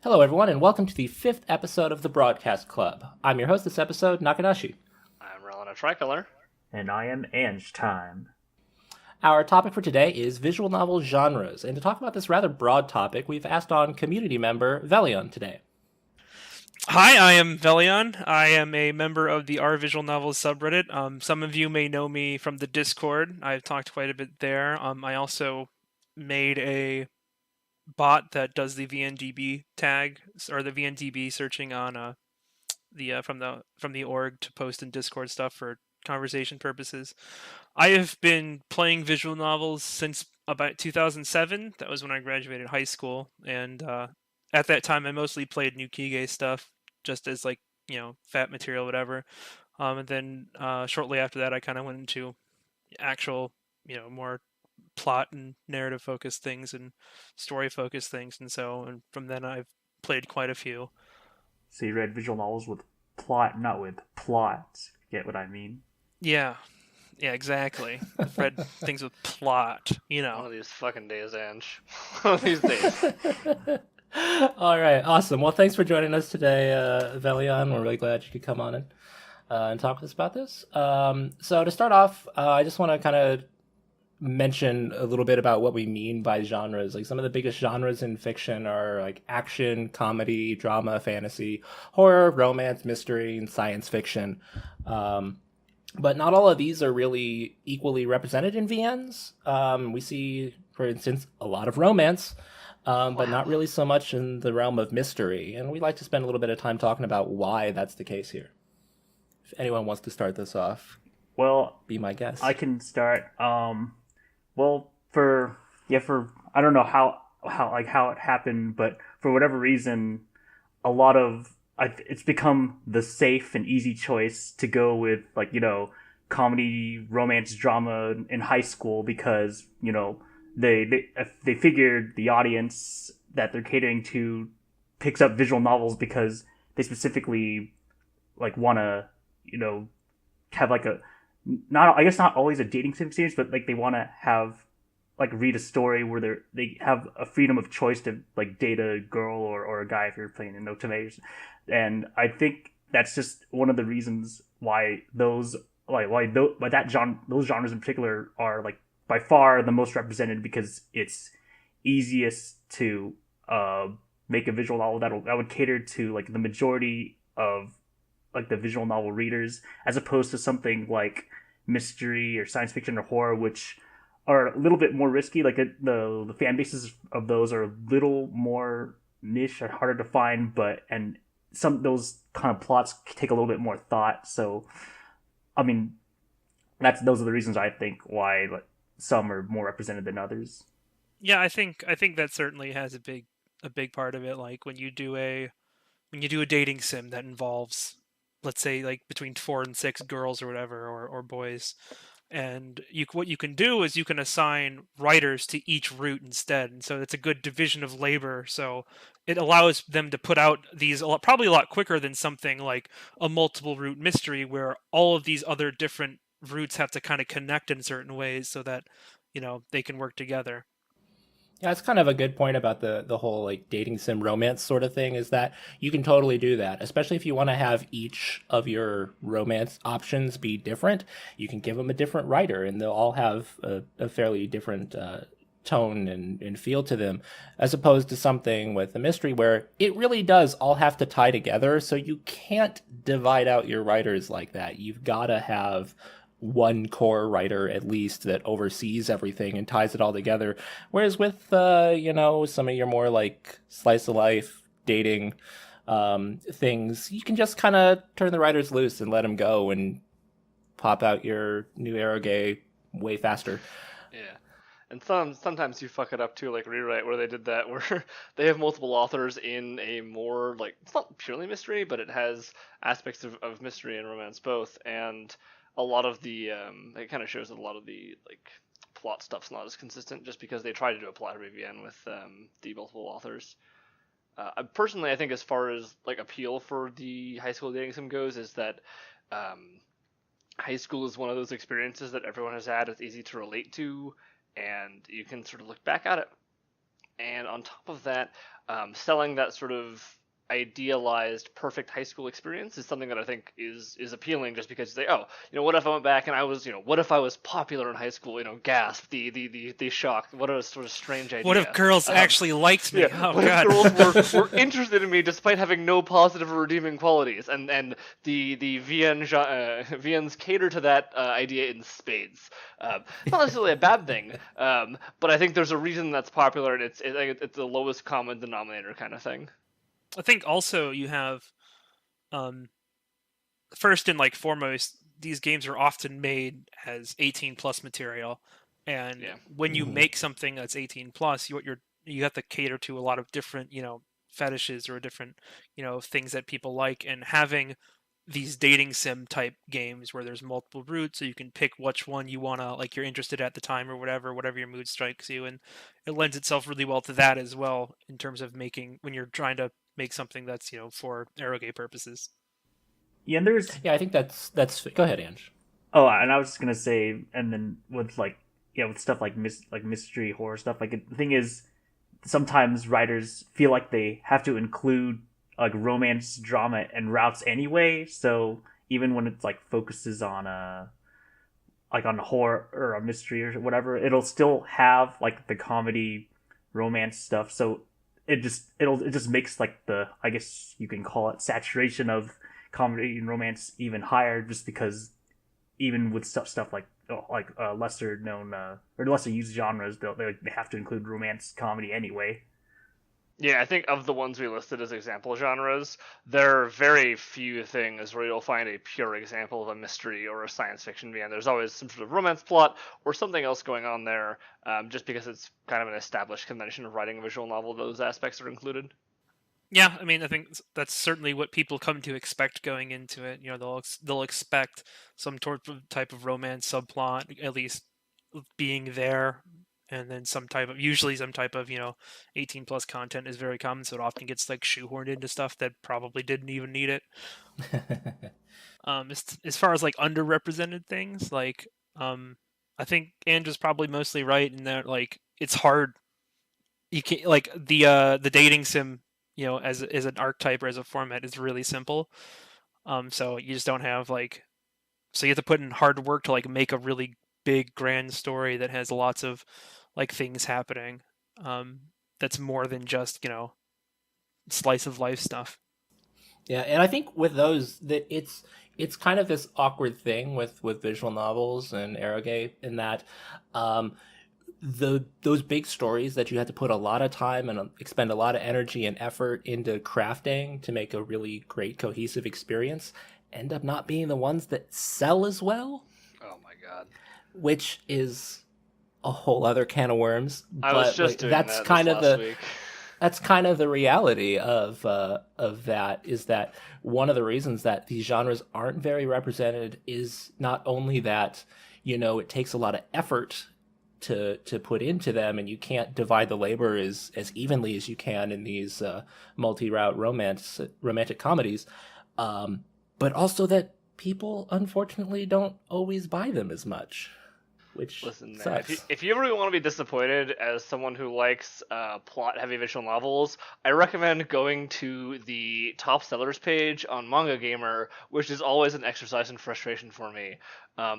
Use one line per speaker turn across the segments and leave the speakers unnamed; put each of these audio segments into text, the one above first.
Hello, everyone, and welcome to the fifth episode of the Broadcast Club. I'm your host this episode, Nakanashi.
I'm rolling a tricolor.
And I am Ange Time.
Our topic for today is visual novel genres, and to talk about this rather broad topic, we've asked on community member Veleon today.
Hi, I am Veleon. I am a member of the R Visual Novels subreddit. Some of you may know me from the Discord. I've talked quite a bit there. I also made a bot that does the vndb tag or the vndb searching on the from the org to post in Discord stuff for conversation purposes. I have been playing visual novels since about 2007. That was when I graduated high school, and at that time I mostly played New Kige stuff just as fat material, whatever. And then shortly after that I kind of went into actual more plot and narrative focused things and story focused things, and from then I've played quite a few.
So you read visual novels with plot, not with plot. Get what I mean?
Yeah, exactly. I've read things with plot,
One of these fucking days, Ange. One of these days.
All right, awesome. Well, thanks for joining us today, Veleon. We're really glad you could come on and talk with us about this. So to start off, I just want to kind of mention a little bit about what we mean by genres. Like, some of the biggest genres in fiction are like action, comedy, drama, fantasy, horror, romance, mystery, and science fiction. But not all of these are really equally represented in VNs. We see, for instance, a lot of romance, but not really so much in the realm of mystery. And we'd like to spend a little bit of time talking about why that's the case here. If anyone wants to start this off,
Well,
be my guest.
I can start. Well, for I don't know how it happened, but for whatever reason, a lot of it's become the safe and easy choice to go with comedy, romance, drama in high school because they figured the audience that they're catering to picks up visual novels because they specifically want to have a not, I guess, not always a dating sim experience, but they want to have read a story where they have a freedom of choice to date a girl or a guy if you're playing in No Tomatoes. And I think that's just one of the reasons why those those genres in particular are by far the most represented, because it's easiest to make a visual novel that would cater to the majority of the visual novel readers, as opposed to something like mystery or science fiction or horror, which are a little bit more risky. The fan bases of those are a little more niche or harder to find, and those kind of plots take a little bit more thought. So, I mean, those are the reasons I think why some are more represented than others.
Yeah, I think that certainly has a big part of it. Like when you do a dating sim that involves, let's say, between 4 and 6 girls or whatever, or boys, and what you can do is you can assign writers to each route instead, and so it's a good division of labor. So it allows them to put out these probably a lot quicker than something like a multiple route mystery, where all of these other different routes have to kind of connect in certain ways so that they can work together.
Yeah, it's kind of a good point about the whole dating sim romance sort of thing, is that you can totally do that, especially if you want to have each of your romance options be different. You can give them a different writer, and they'll all have a fairly different tone and feel to them, as opposed to something with a mystery where it really does all have to tie together. So you can't divide out your writers like that. You've got to have one core writer at least that oversees everything and ties it all together. Whereas with some of your more slice of life dating things, you can just kind of turn the writers loose and let them go and pop out your new eroge way faster.
Yeah. And sometimes you fuck it up too, like Rewrite, where they did that, where they have multiple authors in a more, it's not purely mystery, but it has aspects of mystery and romance both, and a lot of the, it kind of shows that a lot of the, plot stuff's not as consistent, just because they try to do a plot VN with the multiple authors. Personally, I think as far as, appeal for the high school dating sim goes, is that high school is one of those experiences that everyone has had, it's easy to relate to, and you can sort of look back at it and on top of that, selling that sort of idealized perfect high school experience is something that I think is appealing, just because you say, oh, what if I went back and I was, what if I was popular in high school, gasp, the shock, what a sort of strange idea.
What if girls actually liked me?
Yeah,
Oh
what
god.
if girls were interested in me despite having no positive or redeeming qualities, and the VNs cater to that idea in spades. It's not necessarily a bad thing, but I think there's a reason that's popular, and it's the lowest common denominator kind of thing.
I think also you have, first and foremost, these games are often made as 18 plus material, and when you make something that's 18 plus, you have to cater to a lot of different fetishes or different things that people like, and having these dating sim type games where there's multiple routes, so you can pick which one you wanna you're interested at the time or whatever your mood strikes you, and it lends itself really well to that as well in terms of making when you're trying to make something that's for eroge purposes.
Yeah, and there's
Yeah, I think that's go ahead, Ange.
oh, and I was just gonna say, and then with with stuff like mystery horror stuff, the thing is, sometimes writers feel like they have to include romance, drama, and routes anyway. So even when it's focuses on on horror or a mystery or whatever, it'll still have the comedy, romance stuff. So it just makes the, I guess you can call it, saturation of comedy and romance even higher, just because even with stuff lesser known or lesser used genres, they have to include romance comedy anyway.
Yeah, I think of the ones we listed as example genres, there are very few things where you'll find a pure example of a mystery or a science fiction VN. There's always some sort of romance plot or something else going on there, just because it's kind of an established convention of writing a visual novel. Those aspects are included.
Yeah, I mean, I think that's certainly what people come to expect going into it. They'll expect some type of romance subplot, at least being there, and then usually some type of 18 plus content is very common, so it often gets shoehorned into stuff that probably didn't even need it. As far as underrepresented things, I think Andrew's probably mostly right in that it's hard. You can't the dating sim as an archetype or as a format is really simple. So you just don't have so you have to put in hard work to make a really big grand story that has lots of things happening. That's more than just slice of life stuff.
Yeah, and I think with those that it's kind of this awkward thing with visual novels and eroge in that those big stories that you had to put a lot of time and expend a lot of energy and effort into crafting to make a really great cohesive experience end up not being the ones that sell as well.
Oh my god.
Which is a whole other can of worms.
I was just doing
that's
that
kind of
last week.
That's kind of the reality of that, is that one of the reasons that these genres aren't very represented is not only that it takes a lot of effort to put into them, and you can't divide the labor as evenly as you can in these multi-route romantic comedies, but also that people unfortunately don't always buy them as much. Which
listen, man,
sucks.
if you ever want to be disappointed as someone who likes plot-heavy visual novels, I recommend going to the top sellers page on Manga Gamer, which is always an exercise in frustration for me.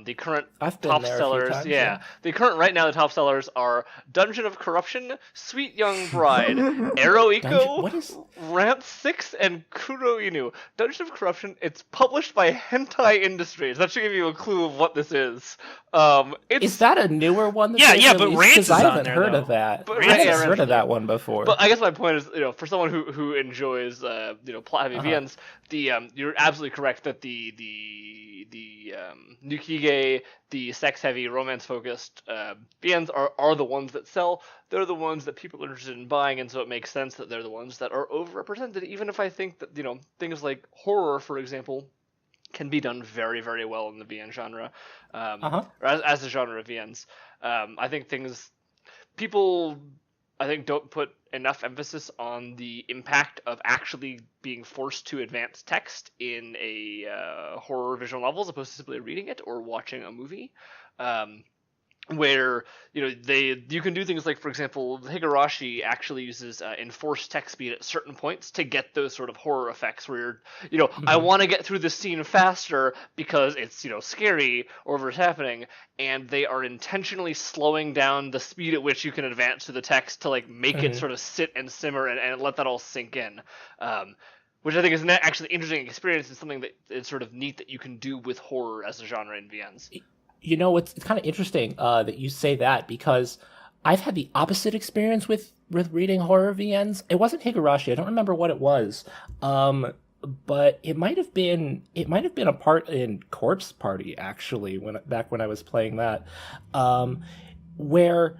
The current
I've been
top
there a few
sellers,
times,
yeah, right now the top sellers are Dungeon of Corruption, Sweet Young Bride, Eroico,
What is?
Rant 6, and Kuro Inu. Dungeon of Corruption, it's published by Hentai Industries. That should give you a clue of what this is.
Is that a newer one? That
Yeah,
they've
yeah, but
released?
Rants
'Cause
is
I
on
haven't
there,
heard
though.
of that.
But
I
Rants-
haven't heard of that one before.
But I guess my point is, for someone who enjoys, plot-heavy VNs, you're absolutely correct that the Nukige, the sex-heavy, romance-focused VNs are the ones that sell. They're the ones that people are interested in buying, and so it makes sense that they're the ones that are overrepresented. Even if I think that things like horror, for example, can be done very, very well in the VN genre, or as a genre of VNs. I think people don't put enough emphasis on the impact of actually being forced to advance text in a horror visual novel as opposed to simply reading it or watching a movie. where you can do things like, for example, Higurashi actually uses enforced text speed at certain points to get those sort of horror effects where I want to get through this scene faster because it's scary or whatever's happening, and they are intentionally slowing down the speed at which you can advance through the text to like make it sort of sit and simmer and let that all sink in. Which I think is an actually interesting experience and something that is sort of neat that you can do with horror as a genre in VNs.
It's kind of interesting that you say that, because I've had the opposite experience with reading horror VNs. It wasn't Higurashi. I don't remember what it was, but it might have been a part in Corpse Party, actually, back when I was playing that, where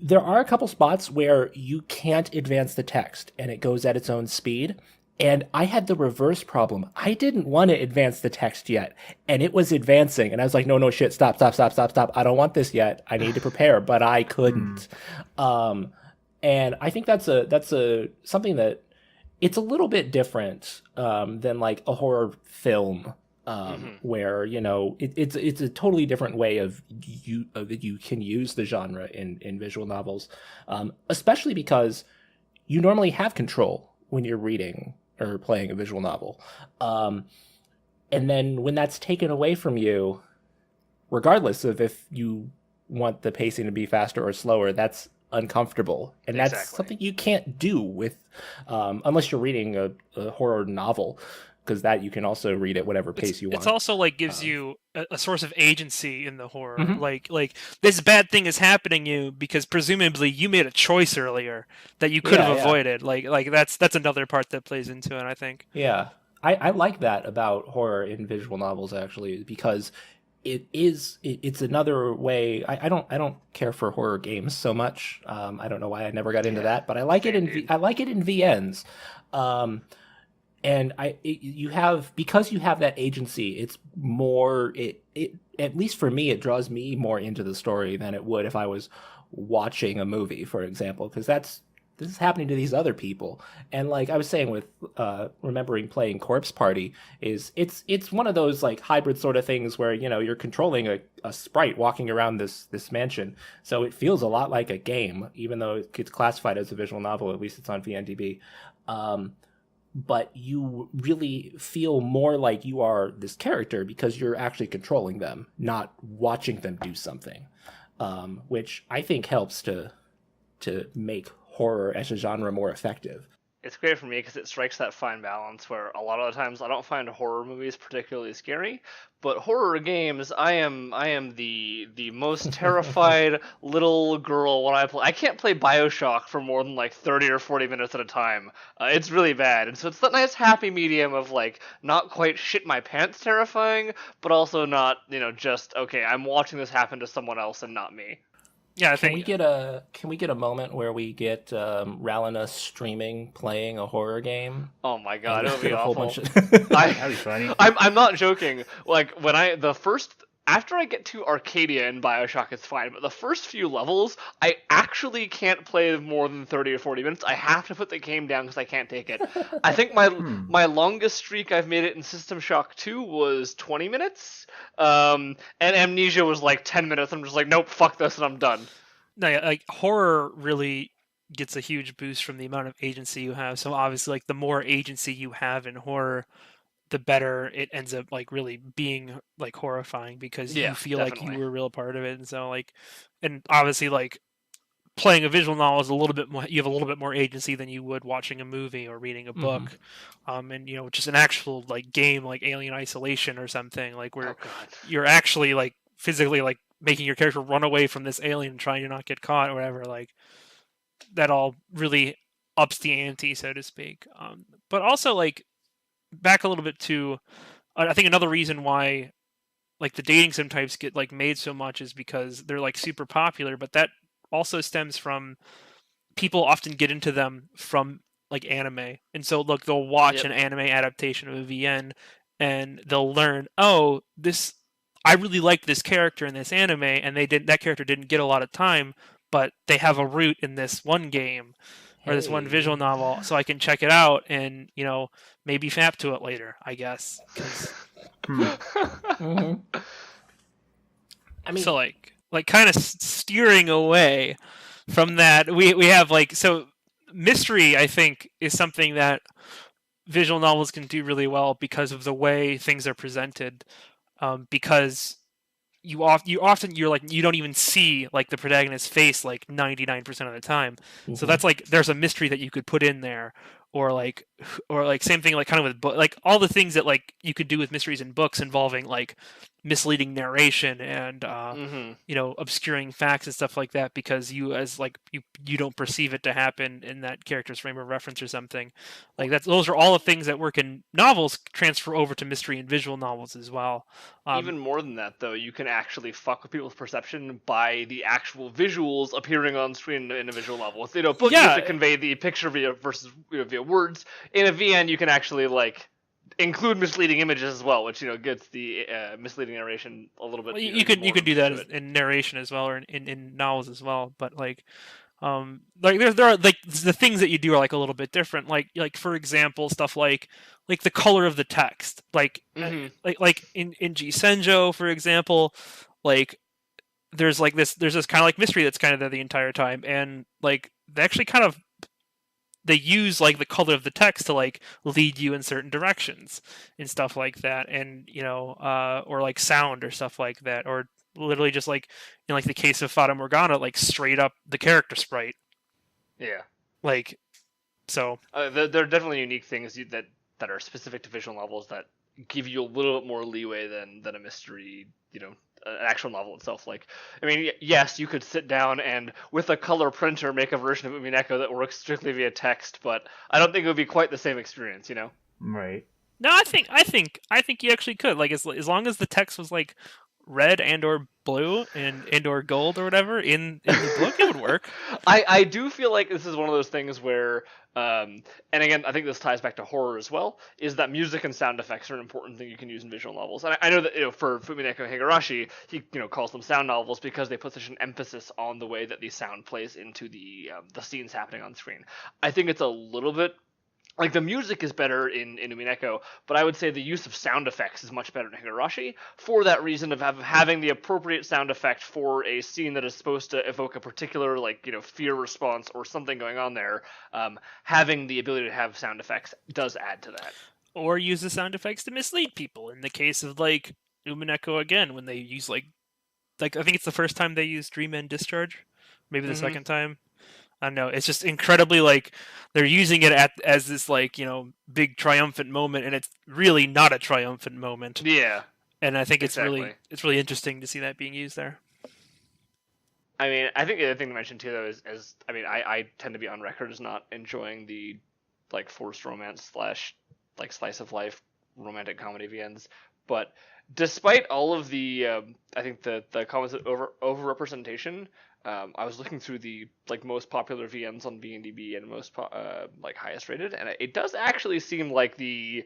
there are a couple spots where you can't advance the text and it goes at its own speed. And I had the reverse problem. I didn't want to advance the text yet, and it was advancing. And I was like, no, shit, stop. I don't want this yet. I need to prepare, but I couldn't. And I think that's a something that it's a little bit different than like a horror film, where it's a totally different way of you can use the genre in visual novels, especially because you normally have control when you're reading or playing a visual novel. And then when that's taken away from you, regardless of if you want the pacing to be faster or slower, that's uncomfortable. And that's something you can't do with, unless you're reading a horror novel, because that you can also read at whatever pace you want.
It's also like gives you a source of agency in the horror. Like this bad thing is happening to you because presumably you made a choice earlier that you could have avoided. Like that's another part that plays into it, I think.
Yeah. I like that about horror in visual novels, actually, because it's another way. I don't care for horror games so much. I don't know why I never got into that, but I like it in VNs. And because you have that agency, it's more, at least for me, it draws me more into the story than it would if I was watching a movie, for example, because this is happening to these other people. And like I was saying with remembering playing Corpse Party, it's one of those like hybrid sort of things where you're controlling a sprite walking around this mansion, so it feels a lot like a game, even though it gets classified as a visual novel. At least it's on VNDB. But you really feel more like you are this character because you're actually controlling them, not watching them do something, which I think helps to make horror as a genre more effective.
It's great for me because it strikes that fine balance where a lot of the times I don't find horror movies particularly scary, but horror games, I am the most terrified little girl when I play. I can't play BioShock for more than like 30 or 40 minutes at a time. It's really bad, and so it's that nice happy medium of like not quite shit my pants terrifying, but also not just okay, I'm watching this happen to someone else and not me.
Yeah, I
Can
think
we get a moment where we get Ralina streaming playing a horror game?
Oh my god, it would be
A whole
awful.
bunch of...
That'd be funny.
I'm not joking. Like after I get to Arcadia in BioShock, it's fine. But the first few levels, I actually can't play more than 30 or 40 minutes. I have to put the game down because I can't take it. I think my longest streak I've made it in System Shock 2 was 20 minutes. And Amnesia was like 10 minutes. I'm just like, nope, fuck this, and I'm done.
no, yeah, like horror really gets a huge boost from the amount of agency you have. So obviously, like the more agency you have in horror, the better it ends up like really being like horrifying because you feel
definitely.
like you were a real part of it. And so like, and obviously like playing a visual novel is a little bit more, you have a little bit more agency than you would watching a movie or reading a book. And just an actual like game like Alien Isolation or something like where you're actually like physically like making your character run away from this alien and trying to not get caught or whatever, like that all really ups the ante, so to speak. But also like back a little bit to I think another reason why like the dating sim types get like made so much is because they're like super popular, but that also stems from people often get into them from like anime. And so look, they'll watch an anime adaptation of a VN and they'll learn, oh, this I really like this character in this anime, and that character didn't get a lot of time, but they have a root in this one game or this one visual novel, so I can check it out and maybe fap to it later, I guess.
I mean,
so like like kind of steering away from that. We have like, so mystery, I think, is something that visual novels can do really well because of the way things are presented. Because you often you're like, you don't even see like the protagonist's face like 99% of the time. So that's like, there's a mystery that you could put in there, or like same thing like kind of with like all the things that like you could do with mysteries in books involving like misleading narration and obscuring facts and stuff like that, because you as like you don't perceive it to happen in that character's frame of reference or something. Like those are all the things that work in novels transfer over to mystery and visual novels as well.
Even more than that, though, you can actually fuck with people's perception by the actual visuals appearing on screen in a visual novel. So, book you have to convey the picture versus via words. In a VN, you can actually like include misleading images as well, which gets the misleading narration a little bit.
Well, you can do that in narration as well, or in novels as well. But like there are like the things that you do are like a little bit different. Like for example, stuff like the color of the text, like like in G Senjo, for example, like there's this kind of like mystery that's kind of there the entire time, and like they actually kind of they use like the color of the text to like lead you in certain directions and stuff like that, and or like sound or stuff like that, or literally just like in like the case of Fata Morgana, like straight up the character sprite.
Yeah.
Like, so
there are definitely unique things that are specific to visual novels that give you a little bit more leeway than a mystery, an actual novel itself. Like, I mean, yes, you could sit down and with a color printer make a version of Umineko that works strictly via text, but I don't think it would be quite the same experience,
Right.
No, I think you actually could. Like, as long as the text was like red and or blue and or gold or whatever in the book, it would work.
I do feel like this is one of those things where and again, I think this ties back to horror as well, is that music and sound effects are an important thing you can use in visual novels. And I know that for Fumineko Higurashi, he calls them sound novels because they put such an emphasis on the way that the sound plays into the scenes happening on screen. I think it's a little bit like the music is better in Umineko, but I would say the use of sound effects is much better in Higurashi for that reason of having the appropriate sound effect for a scene that is supposed to evoke a particular fear response or something going on there. Having the ability to have sound effects does add to that.
Or use the sound effects to mislead people. In the case of like Umineko again, when they use like I think it's the first time they use Dream End Discharge, maybe the second time. I don't know. It's just incredibly like they're using it as this like big triumphant moment, and it's really not a triumphant moment.
Yeah,
and I think it's really interesting to see that being used there.
I mean, I think the other thing to mention too, though, is I mean, I tend to be on record as not enjoying the like forced romance / like slice of life romantic comedy VNs, but despite all of the I think the comments of overrepresentation. I was looking through the like most popular VNs on VNDB and most like highest rated, and it does actually seem like the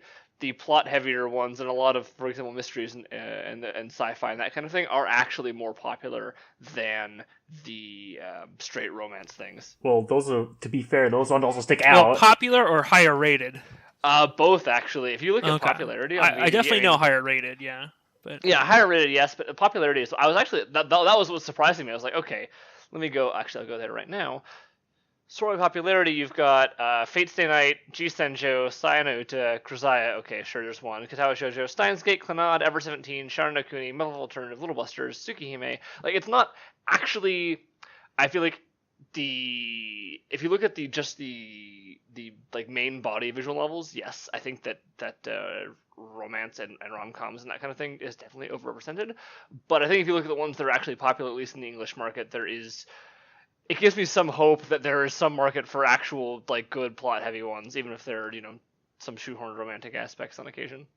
plot heavier ones and a lot of, for example, mysteries and sci-fi and that kind of thing are actually more popular than the straight romance things.
Well, those are, to be fair, those ones also stick out.
Well, popular or higher rated?
Both actually. If you look at popularity, on VNDB,
I definitely know higher rated. Yeah. But
yeah, higher rated, yes, but popularity is. I was actually that was what was surprising me. I was like, okay, let me go. Actually, I'll go there right now. Sort of popularity, you've got Fate Stay Night, G Senjo, Sayano Uta, Cruzaya. Okay, sure, there's one. Katawa Shoujo, Steins Gate, Clannad, Ever 17, Sharon no Kuni, Metal Alternative, Little Busters, Tsukihime. Like, it's not actually. I feel like if you look at the like main body visual novels, yes, I think that romance and rom-coms and that kind of thing is definitely overrepresented. But I think if you look at the ones that are actually popular, at least in the English market, it gives me some hope that there is some market for actual like good plot heavy ones, even if there are some shoehorned romantic aspects on occasion.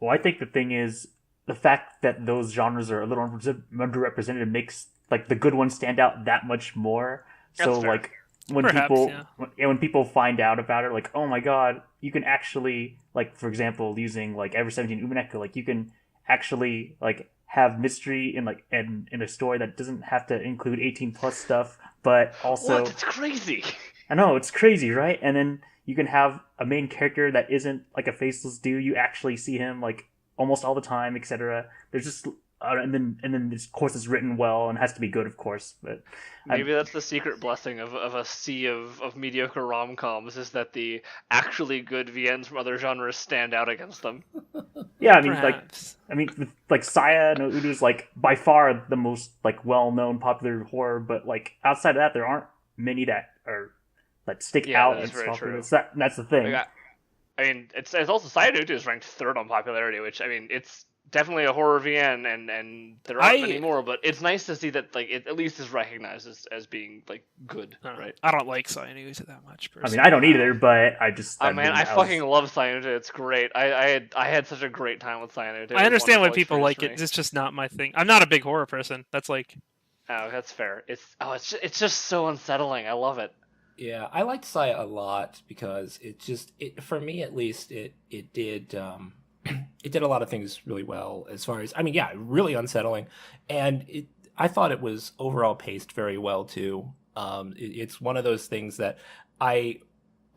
Well, I think the thing is the fact that those genres are a little underrepresented makes like the good ones stand out that much more. So like when people find out about it, like, oh my god, you can actually, like, for example, using like Ever 17 Umineko, like you can actually like have mystery in a story that doesn't have to include 18 plus stuff, but also
what? It's crazy.
I know, it's crazy, right? And then you can have a main character that isn't like a faceless dude. You actually see him like almost all the time, etc. There's just and then of course it's written well and has to be good, of course. But
Maybe that's the secret blessing of a sea of mediocre rom-coms, is that the actually good VNs from other genres stand out against them.
yeah,
Perhaps.
with like Saya no Udo's like by far the most like well-known popular horror, but like outside of that, there aren't many that stick
Yeah,
out
that's
and
very
stuff.
true.
That's the thing.
Like, I mean, it's also Sayonara is ranked third on popularity, which, I mean, it's definitely a horror VN, and there aren't many more, but it's nice to see that, like, it at least is recognized as being, like, good, right?
I don't like Cyanide that much.
I
Personally.
mean, I don't either, but
Oh man, I fucking love Sayonara. It's great. I had such a great time with Sayonara.
I understand why people like it. It's just not my thing. I'm not a big horror person. That's like.
Oh, that's fair. It's just so unsettling. I love it.
Yeah, I liked Saya a lot because for me at least it did it did a lot of things really well as far as, I mean, yeah, really unsettling, and I thought it was overall paced very well too. It's one of those things that I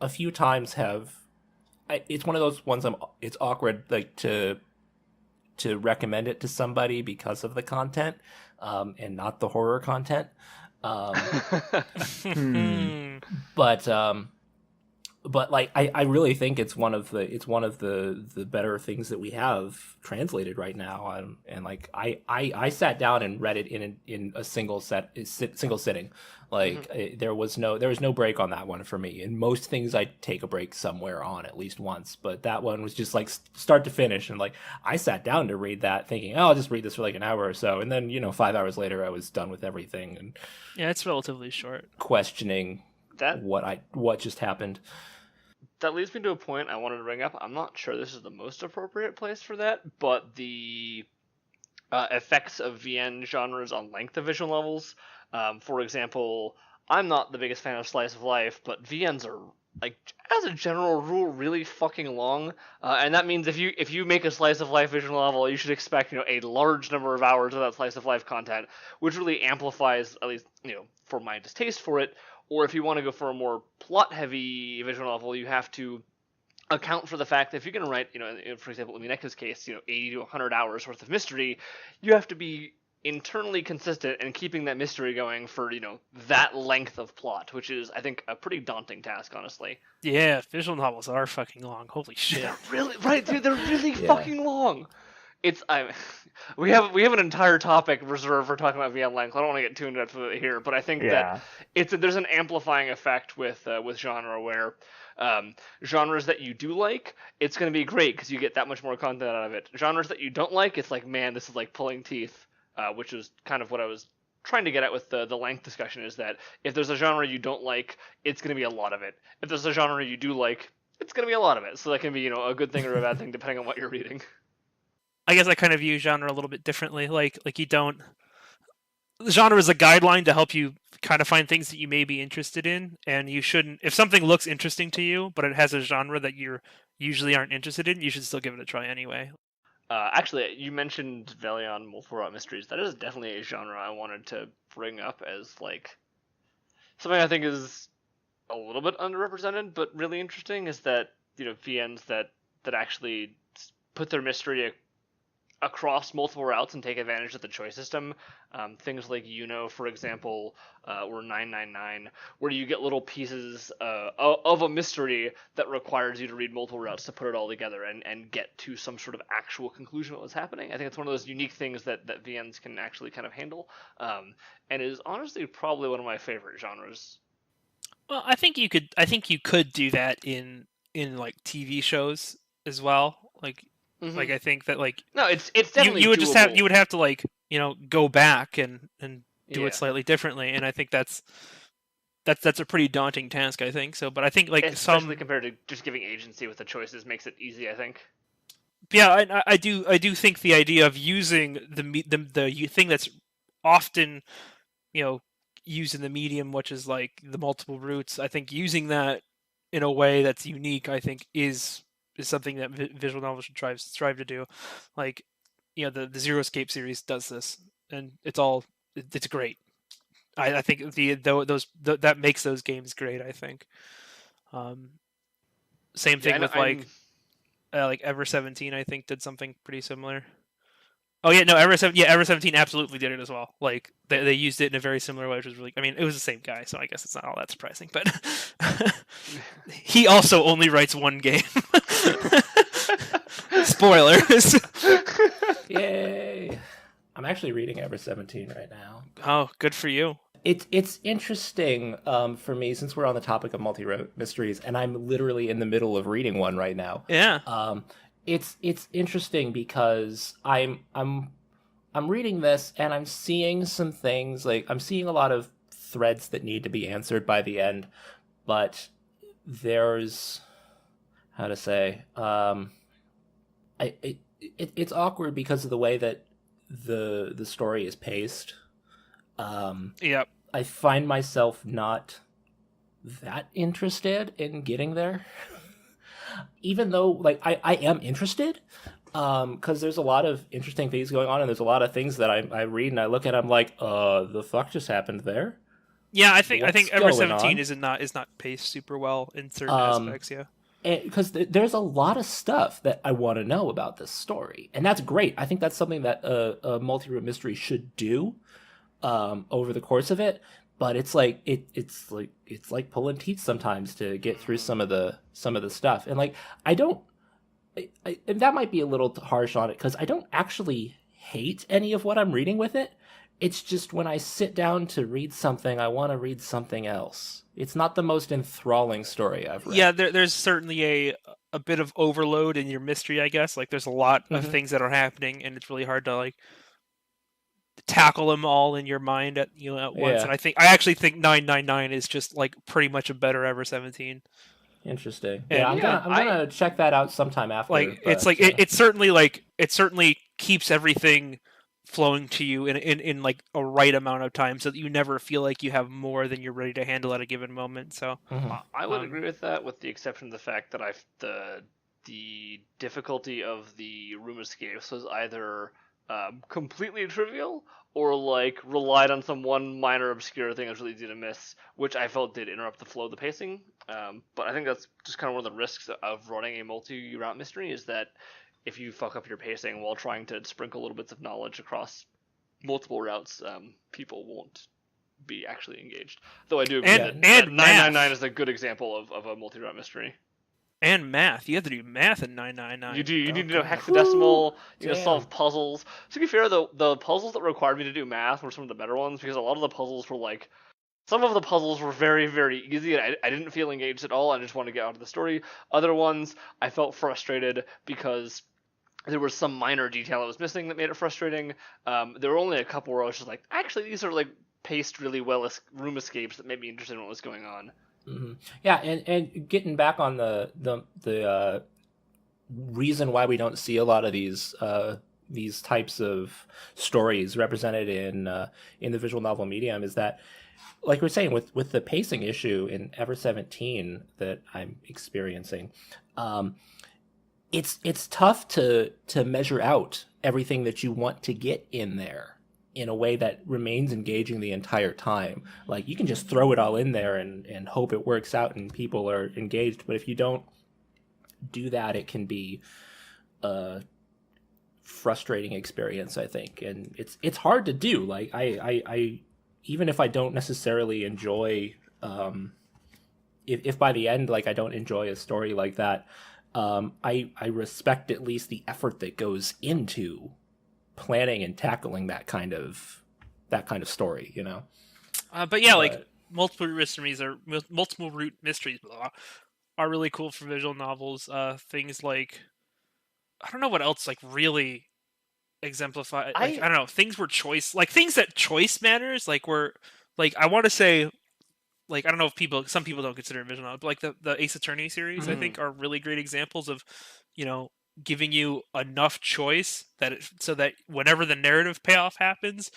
a few times it's one of those ones it's awkward like to recommend it to somebody because of the content, and not the horror content. But like I really think it's one of the better things that we have translated right now, and like I sat down and read it in a single sitting. Like there was no break on that one for me. In most things I take a break somewhere on at least once, but that one was just like start to finish, and like I sat down to read that thinking, oh, I'll just read this for like an hour or so, and then 5 hours later I was done with everything and
Yeah, it's relatively short.
questioning
That
what just happened.
that leads me to a point I wanted to bring up. I'm not sure this is the most appropriate place for that, but the effects of VN genres on length of visual novels. For example, I'm not the biggest fan of slice of life, but VNs are, like, as a general rule, really fucking long, and that means if you make a slice of life visual novel, you should expect a large number of hours of that slice of life content, which really amplifies, at least for my distaste for it. Or if you want to go for a more plot-heavy visual novel, you have to account for the fact that if you're going to write, for example, in Mineka's case, 80 to 100 hours worth of mystery, you have to be internally consistent and keeping that mystery going for, that length of plot, which is, I think, a pretty daunting task, honestly.
Yeah, visual novels are fucking long. Holy shit.
They're really, right, dude, they're really fucking long. We have an entire topic reserved for talking about VN length. I don't want to get too into it here, but I think that there's an amplifying effect with genre where genres that you do like, it's going to be great because you get that much more content out of it. Genres that you don't like, it's like, man, this is like pulling teeth, which is kind of what I was trying to get at with the length discussion, is that if there's a genre you don't like, it's going to be a lot of it. If there's a genre you do like, it's going to be a lot of it. So that can be, a good thing or a bad thing depending on what you're reading.
I guess I kind of view genre a little bit differently. Like you don't. Genre is a guideline to help you kind of find things that you may be interested in, and you shouldn't. If something looks interesting to you, but it has a genre that you usually aren't interested in, you should still give it a try anyway.
Actually, you mentioned Veleon multiple route mysteries. That is definitely a genre I wanted to bring up as like something I think is a little bit underrepresented, but really interesting. Is that VNs that actually put their mystery across multiple routes and take advantage of the choice system. Things like for example, or 999, where you get little pieces of a mystery that requires you to read multiple routes to put it all together and get to some sort of actual conclusion of what's happening. I think it's one of those unique things that VNs can actually kind of handle, and is honestly probably one of my favorite genres.
Well, I think you could do that in like TV shows as well. Like Like I think that
no, it's definitely
you would
doable.
just you would have to like go back and do it slightly differently, and I think that's a pretty daunting task. I think so, but I think like
especially compared to just giving agency with the choices makes it easy. I think.
Yeah, I do think the idea of using the thing that's often used in the medium, which is like the multiple routes. I think using that in a way that's unique, I think is something that visual novels should strive to do. Like, the Zero Escape series does this, and it's great. I think that makes those games great. I think. Same thing with like Ever 17. I think did something pretty similar. Oh yeah, no, Ever 17 absolutely did it as well. Like they used it in a very similar way, which was really. I mean, it was the same guy, so I guess it's not all that surprising. But he also only writes one game. Spoilers.
Yay! I'm actually reading Ever 17 right now.
Oh, good for you.
It's interesting for me since we're on the topic of multi-wrote mysteries, and I'm literally in the middle of reading one right now.
Yeah.
It's interesting because I'm reading this and I'm seeing some things, like I'm seeing a lot of threads that need to be answered by the end, but there's how to say it's awkward because of the way that the story is paced.
Yep.
I find myself not that interested in getting there. Even though, like, I am interested, because there's a lot of interesting things going on, and there's a lot of things that I read and I look at, I'm like, the fuck just happened there?
Yeah, I think
What's
Ever
going
17
on?
is not paced super well in certain
Um,
aspects. Yeah.
Because there's a lot of stuff that I want to know about this story, and that's great. I think that's something that a multi-room mystery should do over the course of it. But it's like it's like pulling teeth sometimes to get through some of the stuff, and like I don't, and that might be a little harsh on it because I don't actually hate any of what I'm reading with it. It's just when I sit down to read something, I want to read something else. It's not the most enthralling story I've read.
Yeah, there's certainly a bit of overload in your mystery, I guess. Like there's a lot of things that are happening, and it's really hard to like tackle them all in your mind at at once.
Yeah.
And I actually think 999 is just like pretty much a better Ever 17.
Interesting.
And
Yeah, I'm
yeah,
gonna check that out sometime after.
Like it's
but,
like it certainly keeps everything flowing to you in like a right amount of time, so that you never feel like you have more than you're ready to handle at a given moment. So
Mhm.
I would agree with that, with the exception of the fact that the difficulty of the room escapes was either completely trivial or like relied on some one minor obscure thing that was really easy to miss, which I felt did interrupt the flow of the pacing. But I think that's just kind of one of the risks of running a multi-route mystery, is that if you fuck up your pacing while trying to sprinkle little bits of knowledge across multiple routes, people won't be actually engaged. Though I do agree that 999 is a good example of a multi-route mystery.
and math, you have to do math in 999.
You do. You need to know
Okay.
hexadecimal. You
Damn.
to solve puzzles. To be fair, the puzzles that required me to do math were some of the better ones, because a lot of the puzzles were like, some of the puzzles were very, very easy, and I didn't feel engaged at all. I just wanted to get out of the story. Other ones, I felt frustrated because there was some minor detail that was missing that made it frustrating. There were only a couple where I was just like, actually, these are like paced really well room escapes that made me interested in what was going on.
Mm-hmm. Yeah, and getting back on the reason why we don't see a lot of these types of stories represented in the visual novel medium is that, like we're saying, with the pacing issue in Ever 17 that I'm experiencing, it's tough to measure out everything that you want to get in there in a way that remains engaging the entire time. Like, you can just throw it all in there and hope it works out and people are engaged, but if you don't do that, it can be a frustrating experience, I think. And it's hard to do. Like, I even if I don't necessarily enjoy, if by the end, like, I don't enjoy a story like that, I respect at least the effort that goes into planning and tackling that kind of story, you know.
But yeah, like multiple route mysteries are really cool for visual novels. Things like, I don't know what else like really exemplify. Like, I don't know, things where choice, like things that choice matters. Like where, like I want to say, like I don't know if some people don't consider it visual novel, but like the Ace Attorney series, I think are really great examples of, giving you enough choice so that whenever the narrative payoff happens,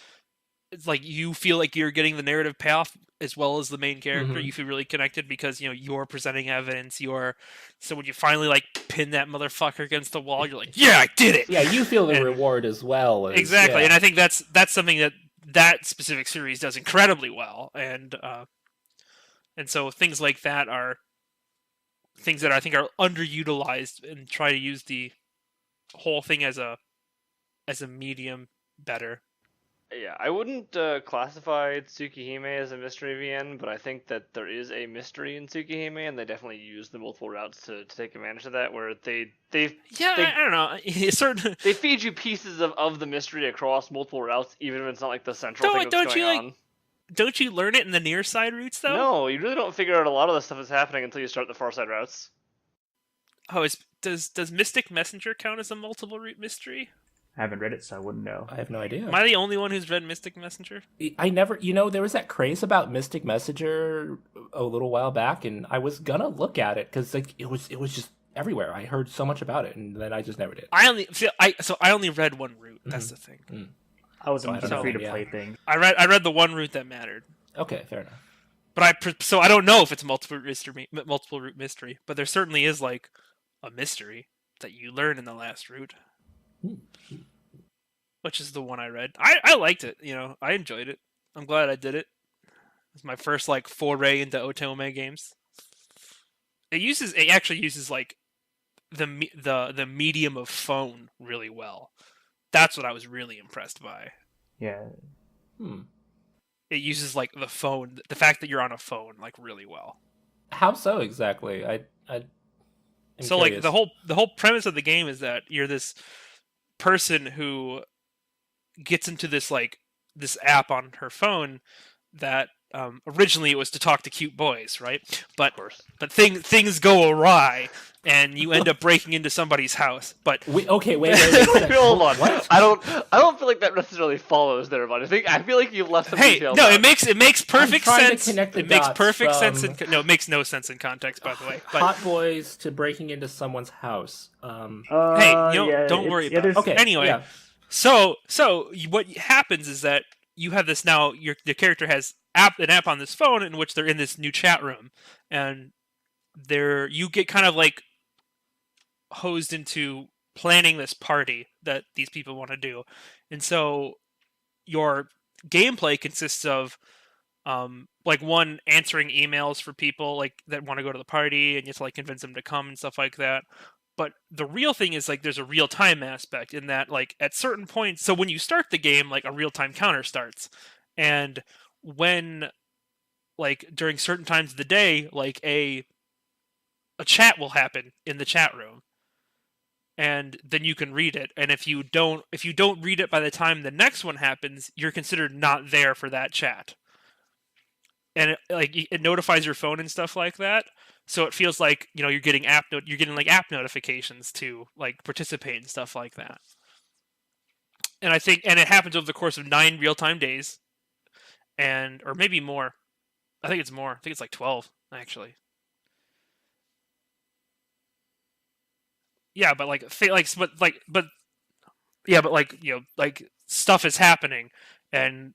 it's like you feel like you're getting the narrative payoff as well as the main character. You feel really connected because you're presenting evidence. So when you finally like pin that motherfucker against the wall, you're like, yeah, I did it.
Yeah, you feel the reward as well.
Exactly,
yeah.
and I think that's something that specific series does incredibly well, and so things like that are things that I think are underutilized, and try to use the whole thing as a as a medium better.
Yeah, I wouldn't classify Tsukihime as a mystery VN, but I think that there is a mystery in Tsukihime, and they definitely use the multiple routes to take advantage of that, where they
Yeah,
they,
I don't know. It's certain.
they feed you pieces of the mystery across multiple routes, even if it's not like the central thing that's
Don't
going
you like?
on.
Don't you learn it in the near side routes though?
No, you really don't figure out a lot of the stuff that's happening until you start the far side routes.
Oh, does Mystic Messenger count as a multiple route mystery?
I haven't read it, so I wouldn't know.
I have no idea.
Am I the only one who's read Mystic Messenger?
I never, there was that craze about Mystic Messenger a little while back, and I was gonna look at it because like it was just everywhere. I heard so much about it, and then I just never did.
I only read one route. That's the thing.
Mm.
I wasn't
Oh, I
into
don't
the
know,
free-to-play thing.
I read the one route that mattered.
Okay, fair enough.
But so I don't know if it's multiple route mystery, but there certainly is like a mystery that you learn in the last route, which is the one I read. I liked it. I enjoyed it. I'm glad I did it. It's my first like foray into Otome games. It actually uses like the medium of phone really well. That's what I was really impressed by.
Yeah.
It uses like the phone, the fact that you're on a phone, like really well.
How so exactly? I'm
so
curious.
like the whole premise of the game is that you're this person who gets into this app on her phone that originally it was to talk to cute boys, right? But things go awry, and you end up breaking into somebody's house. But
wait.
Hold on.
What?
I don't feel like that necessarily follows there, but I feel like you've left some
hey,
details
no,
out.
it makes perfect
trying to
sense.
connect the
It makes
dots
perfect
from
sense. No, it makes no sense in context, by the way. But
Hot boys to breaking into someone's house.
hey, don't worry about it.
Okay.
Anyway,
yeah.
so what happens is that you have this now. The character has an app on this phone in which they're in this new chat room, and you get kind of like hosed into planning this party that these people want to do, and so your gameplay consists of like one answering emails for people like that want to go to the party, and you have to like convince them to come and stuff like that. But the real thing is like there's a real time aspect in that like at certain points. So when you start the game, like a real time counter starts, and when like during certain times of the day, like a chat will happen in the chat room, and then you can read it. And if you don't read it by the time the next one happens, you're considered not there for that chat. And it notifies your phone and stuff like that. So it feels like you're getting app notifications to like participate and stuff like that. And it happens over the course of 9 real-time days, or maybe more. I think it's more. I think it's like 12 actually. Yeah, but stuff is happening, and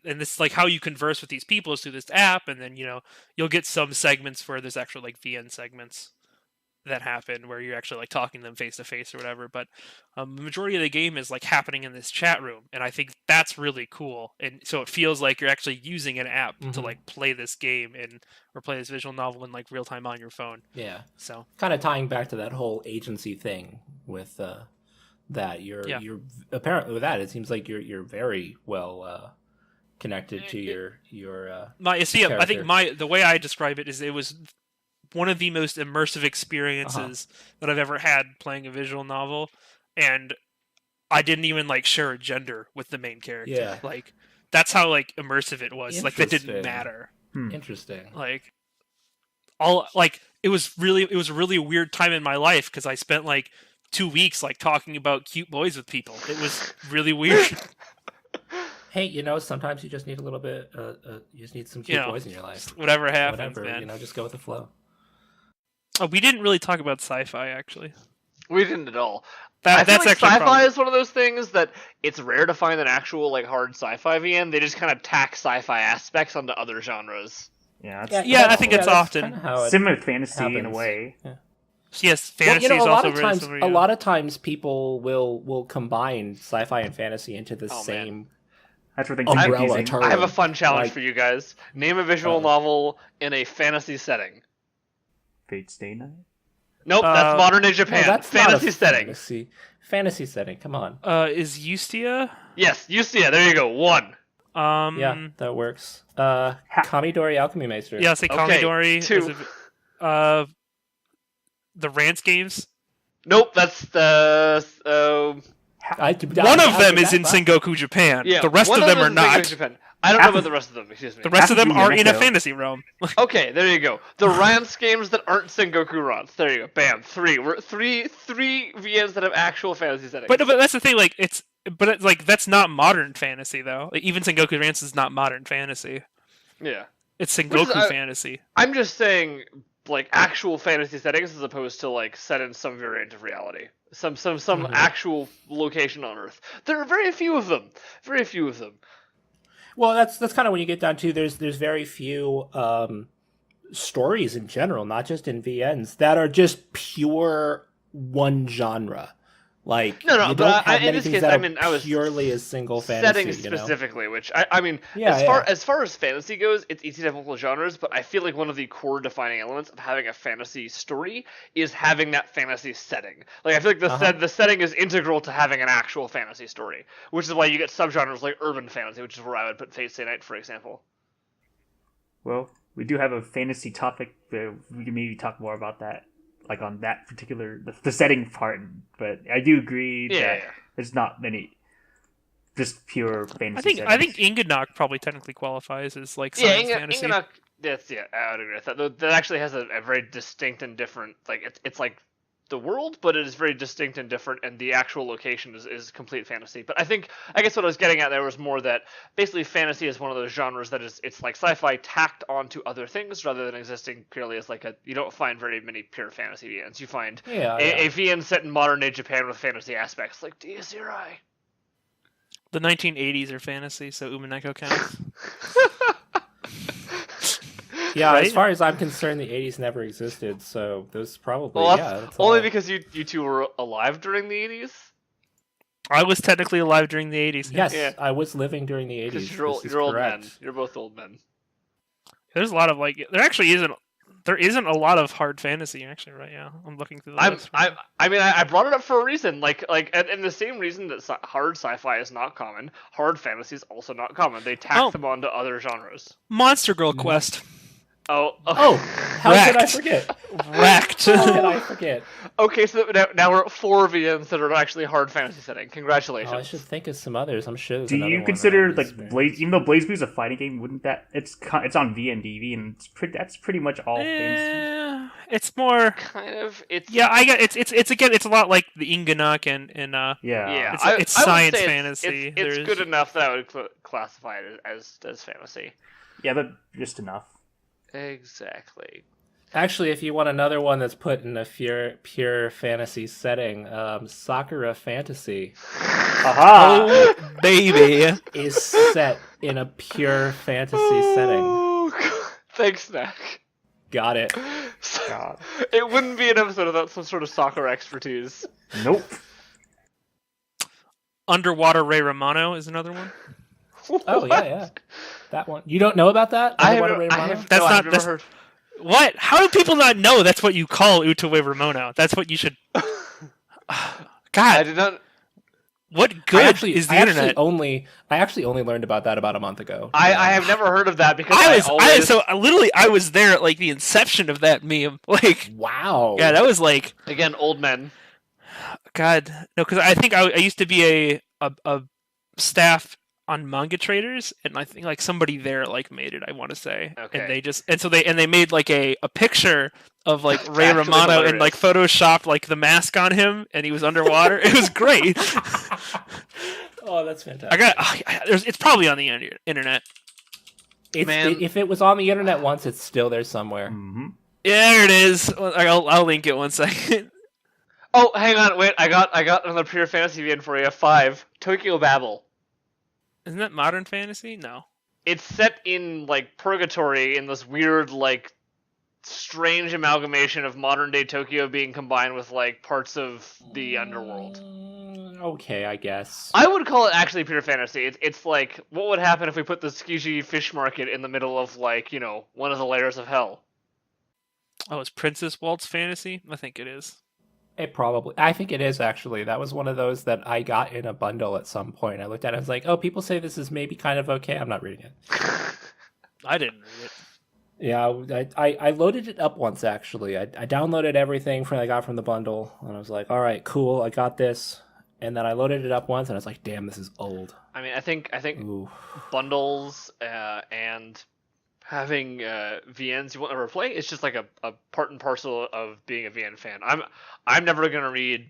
this is like how you converse with these people is through this app, and then you'll get some segments where there's actually like VN segments that happen where you're actually like talking to them face to face or whatever. But the majority of the game is like happening in this chat room, and I think that's really cool. And so it feels like you're actually using an app to like play this game or play this visual novel in like real time on your phone.
Yeah.
So
kind of tying back to that whole agency thing with that you're apparently with that it seems like you're very well connected to your
I
character.
think the way I describe it is it was one of the most immersive experiences that I've ever had playing a visual novel, and I didn't even like share a gender with the main character.
Yeah.
Like that's how like immersive it was. Like that didn't matter.
Interesting.
Like it was a really weird time in my life because I spent like 2 weeks like talking about cute boys with people. It was really weird.
Hey, sometimes you just need a little bit. You just need some cute boys in your life.
Whatever happens, man.
Just go with the flow.
Oh, we didn't really talk about sci-fi actually.
We didn't at all.
That's
I feel like
actually
sci-fi is one of those things that it's rare to find an actual like hard sci-fi VN. They just kind of tack sci-fi aspects onto other genres.
Yeah,
I think it's often
similar with fantasy in a way.
Yeah.
Yes, fantasy is also very similar.
A lot of times people will combine sci-fi and fantasy into the same.
Man.
That's where things
umbrella
confusing.
term.
I have a fun challenge
Like-
for you guys. Name a visual novel in a fantasy setting.
Fate Stay Night.
Nope, that's modern day Japan.
No, that's not
fantasy
a
setting.
Fantasy. Fantasy setting. Come on.
Is Ustia?
Yes, you see it. There you go. 1.
Yeah, that works. Kamidori Alchemy Meister.
Yeah, I'll say
Okay,
Kamidori.
2.
The Rance games.
Nope, that's the
One of them is in Sengoku Japan.
yeah.
The rest
one
of them
is
are
in
not.
Japan. I don't know about the rest of them. Excuse me.
The rest of them are in a
Yumeko.
fantasy realm.
Okay, there you go. The Rance games that aren't Sengoku Rance. There you go. Bam. 3. We're three VNs that have actual fantasy settings.
But that's the thing. Like that's not modern fantasy though. Like, even Sengoku Rance is not modern fantasy.
yeah.
It's Sengoku fantasy.
I'm just saying, like, actual fantasy settings as opposed to like set in some variant of reality, some actual location on Earth. There are very few of them. Very few of them.
Well, that's kind of when you get down to there's very few stories in general, not just in VNs, that are just pure one genre. Like
No,
you
but
don't have
in
many
this
things
case,
that
I
are
mean, I was
purely a single fantasy.
settings specifically, which I mean,
Yeah,
as far as fantasy goes, it's easy to have multiple genres, but I feel like one of the core defining elements of having a fantasy story is having that fantasy setting. Like, I feel like the setting is integral to having an actual fantasy story, which is why you get subgenres like urban fantasy, which is where I would put Fate Stay Night, for example.
Well, we do have a fantasy topic. We can maybe talk more about that, like on that particular the setting part. But I do agree that there's not many just pure fantasy.
I think Inganok probably technically qualifies as like science fantasy.
Inganok, I would agree with that. That actually has a very distinct and different, like, it's like the world, but it is very distinct and different, and the actual location is complete fantasy. But I guess what I was getting at there was more that basically fantasy is one of those genres that it's like sci-fi tacked onto other things rather than existing purely as like you don't find very many pure fantasy VNs. You find a VN set in modern day Japan with fantasy aspects, like DSRI.
The 1980s are fantasy, so Umineko counts.
Yeah,
right?
as far as I'm concerned, the 80s never existed, so those probably,
that's only because you two were alive during the 80s?
I was technically alive during the 80s.
Yes, I was living during the 80s.
Because you're old men. You're both old men.
There's a lot of, like, there isn't a lot of hard fantasy, actually, right? Yeah, I'm looking through the list.
I mean, I brought it up for a reason. Like, and the same reason that hard sci-fi is not common, hard fantasy is also not common. They tack them onto other genres.
Monster Girl Quest.
Oh,
how did I forget?
Wrecked.
How did I forget?
Okay, so now we're at 4 VNs that are actually hard fantasy setting. Congratulations.
Oh, I should think of some others. I'm sure.
Do you consider like even though Blazblue is a fighting game, wouldn't that it's on vndb and that's pretty much all things.
It's more
kind of. It's
I got it's a lot like the Inganok and
yeah.
It's science fantasy.
It's good enough that I would classify it as fantasy.
Yeah, but just enough.
Exactly.
Actually, if you want another one that's put in a pure fantasy setting, Sakura Fantasy.
Aha!
Oh, baby.
Is set in a pure fantasy setting.
Thanks, Snack.
Got it.
God.
It wouldn't be an episode without some sort of soccer expertise.
Nope.
Underwater Ray Romano is another one.
Oh, yeah. That one. You don't know about that? Underwater Ray Romano?
I've never heard.
What? How do people not know that's what you call Utawe Ramono? That's what you should... God.
I did not...
What good is the internet?
I actually only learned about that about a month ago.
I have never heard of that because
I was there at like the inception of that meme. Like,
wow.
Yeah, that was like...
Again, old men.
God. No, because I think I used to be a staff on Manga Traders, and I think like somebody there like made it, I want to say.
Okay.
And they made like a picture of like Ray Romano and like photoshopped like the mask on him, and he was underwater. It was great.
Oh, that's fantastic.
It's probably on the internet.
If it was on the internet once, it's still there somewhere.
Mm-hmm.
Yeah, there it is. I'll link it 1 second.
Oh, hang on, wait! I got another pure fantasy VN for you. 5 Tokyo Babel.
Isn't that modern fantasy? No.
It's set in like purgatory in this weird like strange amalgamation of modern day Tokyo being combined with like parts of the underworld.
Okay, I guess.
I would call it actually pure fantasy. It's like what would happen if we put the Tsukiji fish market in the middle of like, one of the layers of hell.
Oh, is Princess Waltz fantasy? I think it is.
It probably. I think it is actually. That was one of those that I got in a bundle at some point. I looked at it. I was like, oh, people say this is maybe kind of okay. I'm not reading it.
I didn't read it.
Yeah, I loaded it up once actually. I downloaded everything I got from the bundle, and I was like, all right, cool, I got this. And then I loaded it up once, and I was like, damn, this is old.
I mean, I think
Ooh.
bundles and having VNs you want to replay is just like a part and parcel of being a VN fan. I'm never gonna read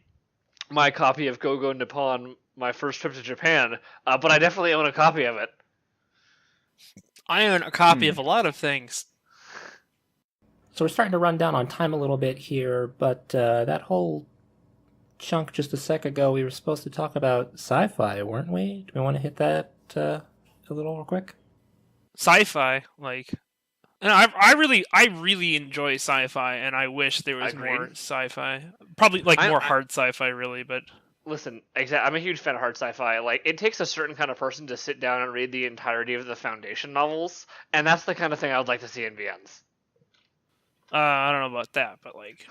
my copy of Go Go Nippon, my first trip to Japan, but I definitely own a copy of it.
I own a copy of a lot of things.
So we're starting to run down on time a little bit here, but that whole chunk just a sec ago, we were supposed to talk about sci-fi, weren't we? Do we want to hit that a little real quick?
Sci-fi, like, and I really enjoy sci-fi, and I wish there was
Agreed.
more sci-fi. Probably like more
I-
hard sci-fi, really, but.
Listen, I'm a huge fan of hard sci-fi. Like, it takes a certain kind of person to sit down and read the entirety of the Foundation novels, and that's the kind of thing I would like to see in VNs.
I don't know about that, but like,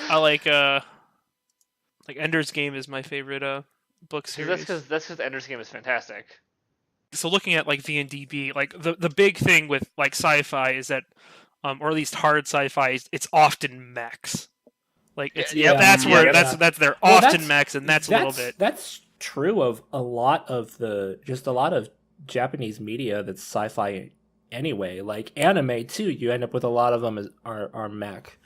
I like Ender's Game is my favorite book series.
That's because Ender's Game is fantastic.
So looking at like VNDB, like the big thing with like sci-fi is that, or at least hard sci-fi, it's often mechs. Like it's that's they're often mechs, and that's a little bit.
That's true of a lot of Japanese media that's sci-fi anyway. Like anime too, you end up with a lot of them are mech.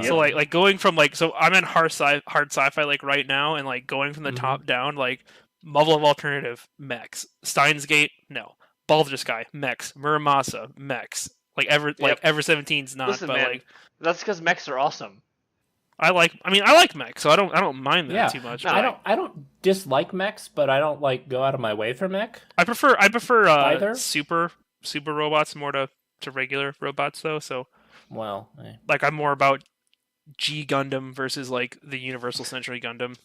So like going from so I'm in hard sci-fi like right now, and like going from the top down, like Marvel of Alternative mechs, Steins Gate no, Baldur's Sky mechs, Muramasa mechs, Ever 17's not.
Listen,
but
man,
like
that's because mechs are awesome.
I like mechs, so I don't mind that too much.
No, I don't dislike mechs, but I don't like go out of my way for mech.
I prefer
either
super robots more to regular robots though. So like I'm more about G Gundam versus like the Universal Century Gundam.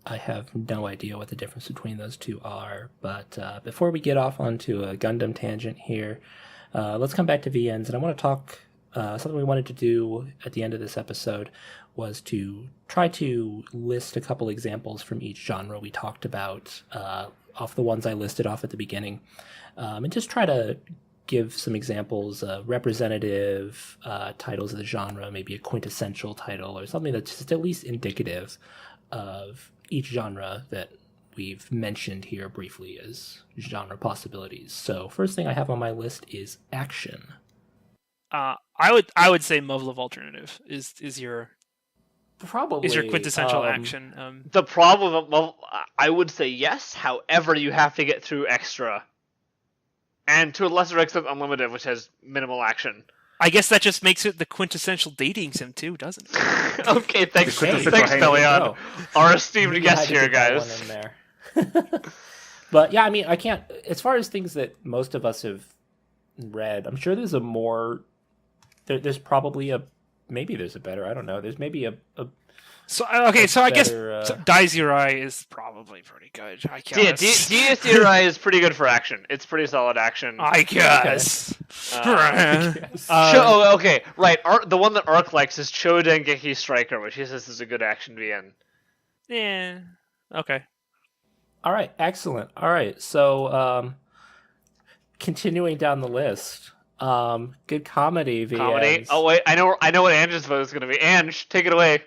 I have no idea what the difference between those two are, but before we get off onto a Gundam tangent here, let's come back to VNs, and I want to talk. Something we wanted to do at the end of this episode was to try to list a couple examples from each genre we talked about, off the ones I listed off at the beginning, and just try to give some examples of representative titles of the genre, maybe a quintessential title or something that's just at least indicative of each genre that we've mentioned here briefly as genre possibilities. So first thing I have on my list is action.
I would say Marvel of Alternative is your
probably
quintessential action.
The problem, I would say yes. However, you have to get through Extra, and to a lesser extent, Unlimited, which has minimal action.
I guess that just makes it the quintessential dating sim too, doesn't it?
Okay, thanks, Veleon, our esteemed guest here, guys.
In there. But yeah, I mean, I can't. As far as things that most of us have read, I'm sure there's a more. There's probably maybe there's a better. I don't know. There's maybe a
So okay, so I guess
Daizirai
is probably pretty good. I guess.
Yeah, Daizirai is pretty good for action. It's pretty solid action.
I guess.
Okay, right. The one that Ark likes is Chodengeki Striker, which he says is a good action VN.
Yeah. Okay.
All right. Excellent. All right. So, continuing down the list. Good comedy. VNs.
Comedy. Oh wait, I know what Ange's vote is going to be. Ange, take it away.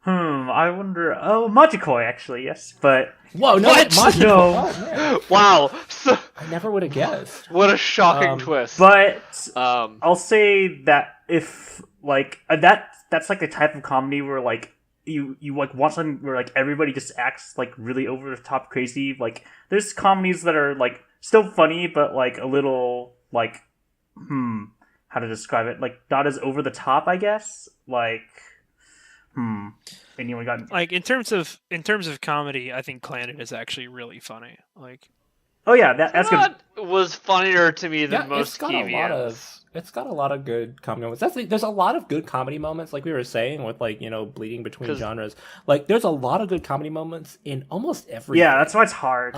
I wonder. Oh, Magikoi, actually, yes, but
whoa, no,
what?
Magikoi.
No.
Oh,
Wow,
I never would have guessed.
What a shocking twist.
But I'll say that if like that's like the type of comedy where like you like want something where like everybody just acts like really over the top crazy. Like there's comedies that are like still funny, but like a little like how to describe it? Like not as over the top, I guess. Like anyone got
like in terms of comedy, I think Clannad is actually really funny. Like,
oh yeah, that's good.
Was funnier to me than most KVMs.
It's got a lot of good comedy moments. There's a lot of good comedy moments, like we were saying, with like bleeding between genres. Like there's a lot of good comedy moments in almost every.
Yeah, that's why it's hard.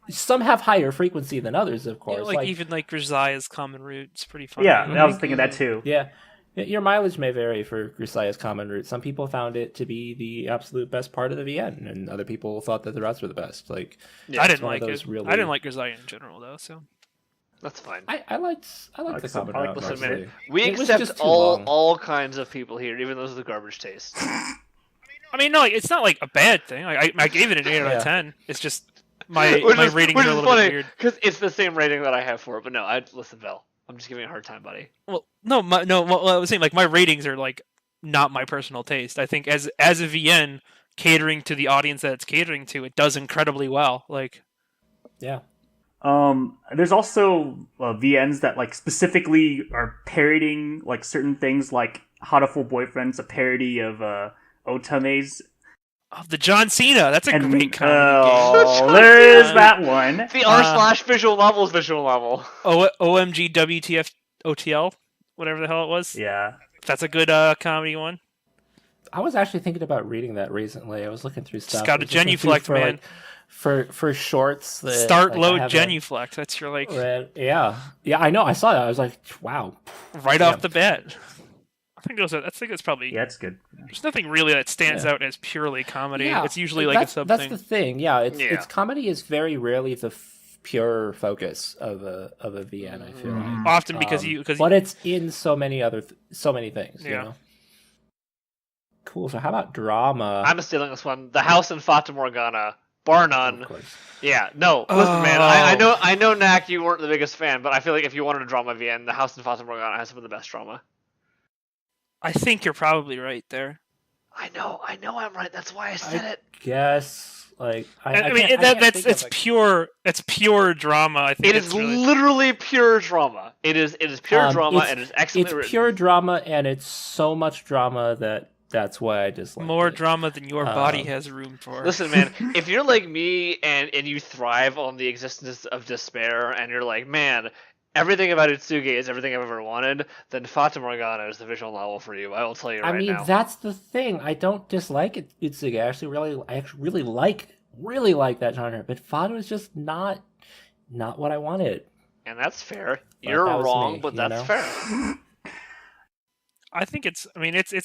Some have higher frequency than others, of course.
Yeah, like even like Rizai's Common Root is pretty funny.
Yeah, I was thinking that too.
Yeah. Your mileage may vary for Grisaya's common route. Some people found it to be the absolute best part of the VN, and other people thought that the routes were the best. Like,
I
it's
didn't
one of
like
those
it.
really-
I didn't like Grisalia in general, though. So
That's fine.
I liked the common route.
Listen,
mostly.
man, we
It was
accept
just too
all
long.
all kinds of people here, even those with the garbage taste.
I mean, no, it's not like a bad thing. I gave it an 8 out
Yeah.
of 10. It's just my
which
ratings
is
are a little
funny
bit weird.
because it's the same rating that I have for it. But no, listen, Vel. I'm just giving you a hard time, buddy.
Well, no, well, I was saying like my ratings are like not my personal taste. I think as a VN catering to the audience that it's catering to, it does incredibly well. Like,
Yeah.
There's also VNs that like specifically are parodying like certain things, like Hatoful Boyfriend's a parody of Otame's.
the John Cena. That's a great comedy
oh,
game.
there is that one.
The r/ visual novels visual novel.
game. OMG WTF OTL, whatever the hell it was.
Yeah.
That's a good comedy one.
I was actually thinking about reading that recently. I was looking through stuff.
Just got
I
to
was looking through
genuflect,
for,
man.
like, for shorts. That,
Start
like, I
load
have
genuflect. That's your like
yeah, I know. I saw that. I was like, wow.
right
Yeah.
off the bat. I think that's probably.
Yeah, it's good.
There's nothing really that stands out as purely comedy.
Yeah,
It's usually like a sub
that's
thing.
the thing. Yeah, it's
Yeah.
comedy is very rarely the pure focus of a VN. I feel like.
Often because
but it's in so many things. You
Yeah.
know? Cool. So how about drama?
I'm stealing this one. The House in Fata Morgana, bar none.
Of course.
Yeah, no. Listen, man. I know, Knack, you weren't the biggest fan, but I feel like if you wanted a drama VN, the House in Fata Morgana has some of the best drama.
I think you're probably right there.
I know, I'm right. That's why I said it.
Guess like
I mean, it's pure drama. I think
It is literally pure drama. It is pure drama, and it's excellently
It's
written.
pure drama, and it's so much drama that's why I dislike
more
it.
drama than your body has room for.
Listen, man, if you're like me and you thrive on the existence of despair, and you're like, man, everything about Utsuge is everything I've ever wanted, then Fata Morgana is the visual novel for you. I will tell you right now.
I mean, that's the thing. I don't dislike it, Utsuge. I actually really like that genre, but Fata is just not what I wanted.
And that's fair.
But
You're
that was
wrong,
me,
but
you
that's
know?
fair.
I think it's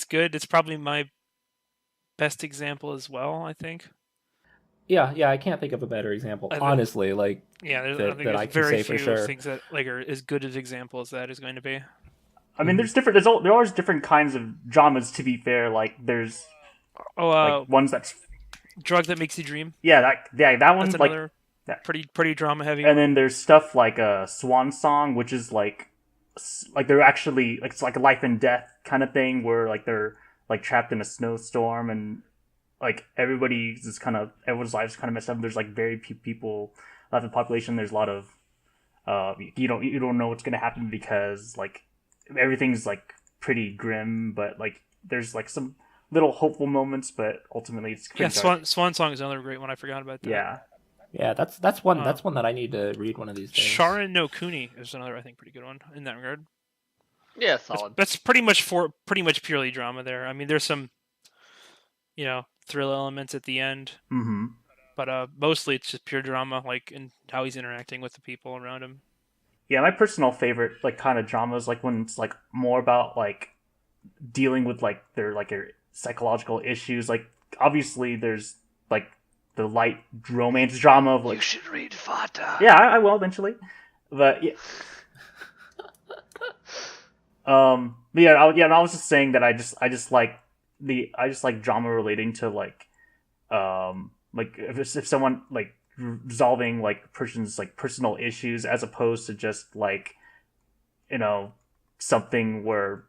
good. It's probably my best example as well. I think.
Yeah, I can't think of a better example, honestly. Like,
Yeah, I think
that I
there's
can
very
say for
few
sure.
things that like are as good as example as that is going to be.
I mean, there are always different kinds of dramas. To be fair, like there's like ones that's
Drug That Makes You Dream.
that one's
That's
like
another
that.
pretty drama heavy.
And then there's stuff like Swan Song, which is like they're actually like it's like a life and death kind of thing where like they're like trapped in a snowstorm and like everyone's lives kind of messed up. There's like very few people left in the population. There's a lot of you don't know what's gonna happen because like everything's like pretty grim, but like there's like some little hopeful moments, but ultimately it's pretty dark.
Swan Song is another great one. I forgot about that.
Yeah, that's one that I need to read one of these days.
Sharon no Kuni is another I think pretty good one in that regard.
Yeah, solid.
That's pretty much purely drama there. I mean, there's some thrill elements at the end, but mostly it's just pure drama, like in how he's interacting with the people around him.
Yeah, my personal favorite like kind of drama is like when it's like more about like dealing with like their psychological issues. Like obviously there's like the light romance drama of like
You should read Fata.
yeah, I will eventually, but yeah. But yeah, I was just saying that I just like drama relating to like if someone like resolving like person's like personal issues as opposed to just like something where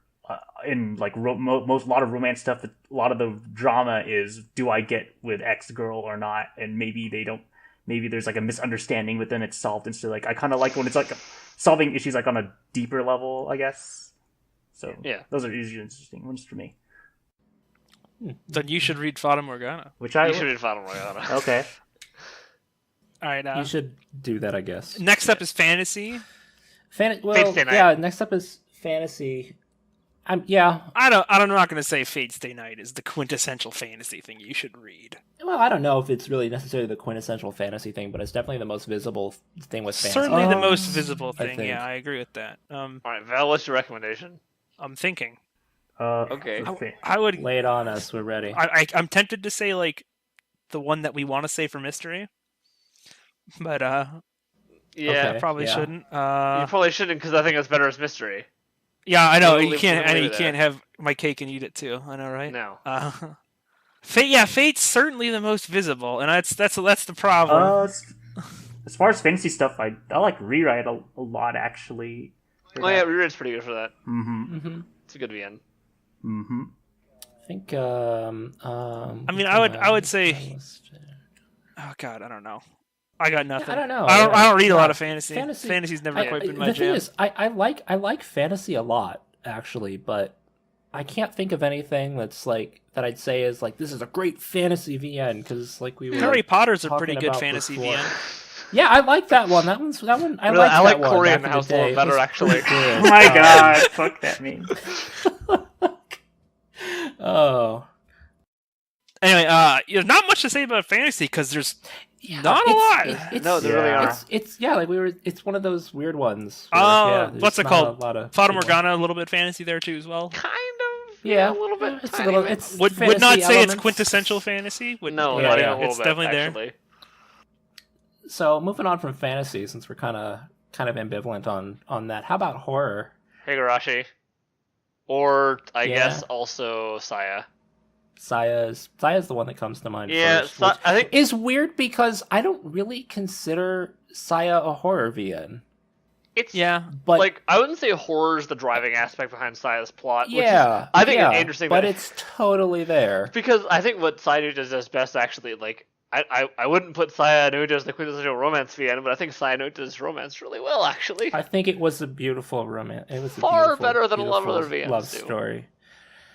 in like a lot of romance stuff, a lot of the drama is do I get with X girl or not, and maybe there's like a misunderstanding, but then it's solved. And so like I kind of like when it's like solving issues like on a deeper level, I guess. So
yeah,
those are usually interesting ones for me.
Then you should read Fata Morgana.
You
should read Fata Morgana.
Okay.
All right.
You should do that, I guess.
Next up is fantasy.
Fate Stay Night.
Yeah. Next up is fantasy. I'm
not going to say Fate Stay Night is the quintessential fantasy thing you should read.
Well, I don't know if it's really necessarily the quintessential fantasy thing, but it's definitely the most visible thing with fantasy.
Certainly the most visible thing.
think.
Yeah, I agree with that.
All right, Val, what's your recommendation?
I'm thinking.
Okay.
I would.
Lay it on us. We're ready.
I'm tempted to say like the one that we want to say for mystery, but
Yeah,
Okay.
I probably
yeah.
shouldn't.
you probably shouldn't because I think it's better as mystery.
Yeah, I know
We'll
you
leave-
can't.
we'll
I know
leave
you
it
can't have my cake and eat it too. I know, right?
No.
Fate's certainly the most visible, and that's the problem.
As far as fantasy stuff, I like Rewrite a lot actually.
Oh yeah, Rewrite's pretty good for that.
Mm-hmm.
It's a good VN.
Mm-hmm.
I think.
I mean, I would say. Oh God, I don't know. I got nothing.
I don't know.
I don't read a
Yeah.
lot of fantasy. Fantasy's never quite been my
the
jam.
thing is, I like fantasy a lot actually, but I can't think of anything that's like that I'd say is like this is a great fantasy VN because like we were
Harry Potter's a
talking
pretty good
about
fantasy
before.
VN.
Yeah, I like that one. That one. I
Really,
like
I like
that one.
Corey
back
in the
in
house a
day.
little
It
better
was
actually.
good.
Oh my god, fuck that meme.
Oh.
Anyway, there's not much to say about fantasy because there's not a lot.
No, there really are.
It's one of those weird ones.
What's
there's
it
not
called?
A lot of
Fata
people.
Morgana, a little bit fantasy there too as well.
Kind of.
Yeah,
a little bit.
It's
tiny
a little.
bit.
It's
Would not
fantasy
say it's
elements.
quintessential fantasy.
No,
Yeah,
not
yeah.
even a little
It's
bit.
definitely there.
Actually.
So moving on from fantasy, since we're kind of ambivalent on that. How about horror?
Higurashi, or I
Yeah.
guess also Saya.
Saya's the one that comes to mind
Yeah,
first.
Sa-
which
I think
is weird because I don't really consider Saya a horror VN.
it's
But
like I wouldn't say horror is the driving aspect behind Saya's plot. Which
yeah,
is, I think
yeah,
it's interesting,
but
that,
it's totally there.
because I think what Saya does best actually like. I wouldn't put Saya Nuda as the quintessential romance VN, but I think Saya Nuda does romance really well, actually.
I think it was a beautiful romance. It was
Far
a beautiful,
better than a lot of
beautiful
other VNs
love
do.
story.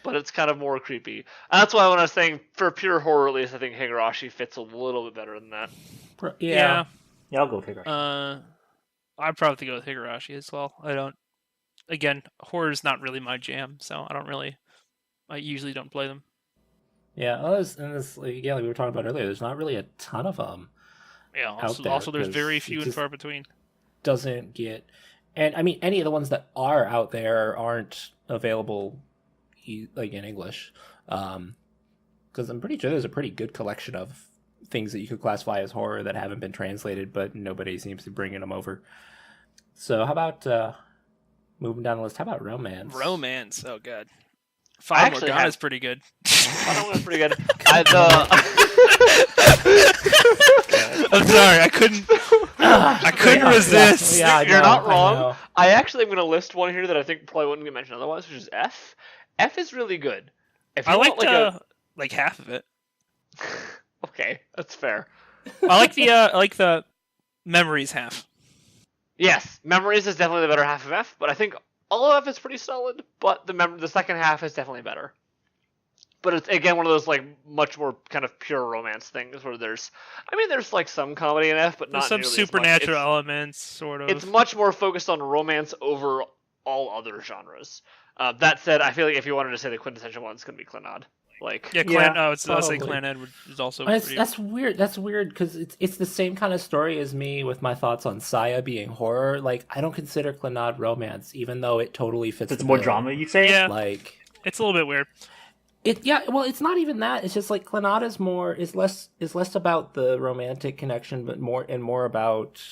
But it's kind of more creepy. And that's why when I was saying, for pure horror at least, I think Higurashi fits a little bit better than that.
Yeah.
Yeah, I'll go with Higurashi.
I'd probably go with Higurashi as well. I don't. Again, horror's not really my jam, so I usually don't play them.
Yeah, like we were talking about earlier, there's not really a ton of them.
Yeah.
out there,
Also, there's
'cause
very
it
few and
just
far between.
Doesn't get, and I mean, any of the ones that are out there aren't available, like in English, because I'm pretty sure there's a pretty good collection of things that you could classify as horror that haven't been translated, but nobody seems to be bringing them over. So how about moving down the list? How about romance?
Romance. Oh god.
I
Fata
actually
Morgana
have-
is pretty good.
That one's pretty good.
I'm sorry, I couldn't. I couldn't resist.
Yeah, I
You're
know,
not
I
wrong.
know.
I actually am going to list one here that I think probably wouldn't get mentioned otherwise, which is F. F is really good. If you
I
want
liked like half of it.
Okay, that's fair.
I like the memories half.
Yes, Memories is definitely the better half of F, but I think all of F is pretty solid, but the second half is definitely better. But it's, again, one of those, like, much more kind of pure romance things where there's like some comedy in F, but
There's
not
some
nearly
supernatural
as much.
elements, sort of.
It's much more focused on romance over all other genres. That said, I feel like if you wanted to say the quintessential one, it's going to be Clannad. Like,
Yeah,
Yeah,
I'll say
probably.
Clannad is also
That's,
pretty...
that's weird. That's weird because it's the same kind of story as me with my thoughts on Saya being horror. Like I don't consider Clannad romance, even though it totally fits.
It's
the
more
bill.
drama, you say?
Yeah.
Like
It's a little bit weird.
well, it's not even that. It's just like Clannad is less about the romantic connection, but more about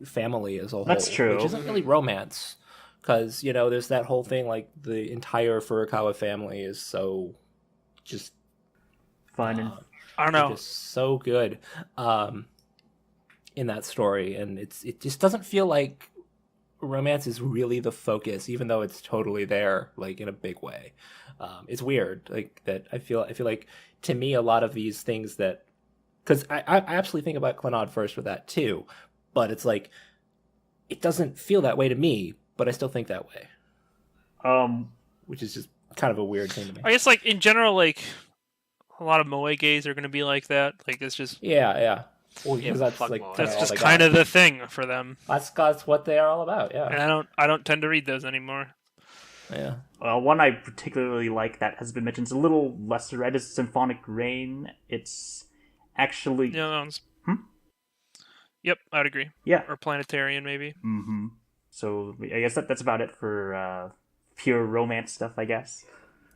family as a whole.
That's true.
Which isn't really romance, because there's that whole thing like the entire Furukawa family is so just
Fun and
I don't
they're
know.
just so good in that story, and it just doesn't feel like romance is really the focus, even though it's totally there, like in a big way. It's weird, like that. I feel like to me a lot of these things that, because I absolutely think about Clannad first with that too, but it's like it doesn't feel that way to me, but I still think that way, which is just kind of a weird thing to me.
I guess, like, in general, like, a lot of moe gays are going to be like that. Like, it's just...
Yeah. Well, because that's
fuck
like
Moe.
That's
all
just
they
kind
got.
of the thing for them.
That's what they are all about.
And
Yeah.
I don't tend to read those anymore.
Yeah.
one I particularly like that has been mentioned is a little lesser read is Symphonic Rain. It's actually
Yeah, that one's... Yep, I'd agree.
yeah.
Or Planetarian, maybe.
Mm-hmm. So I guess that's about it for pure romance stuff, I guess.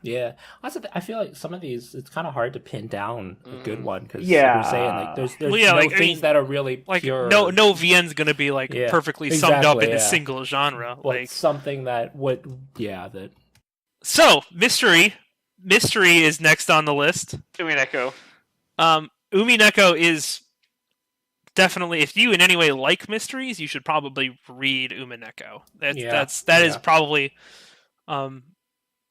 Yeah, also I feel like some of these it's kind of hard to pin down a good one because
Yeah.
you're saying like there's
Well, yeah,
no
like, I
things
mean,
that are really
like
pure.
no VN's gonna be like
Yeah,
perfectly summed up
exactly,
in a
yeah.
single genre.
but
Like
something that would that
so, mystery is next on the list.
Umineko.
Umineko is definitely, if you in any way like mysteries, you should probably read Umineko. That is probably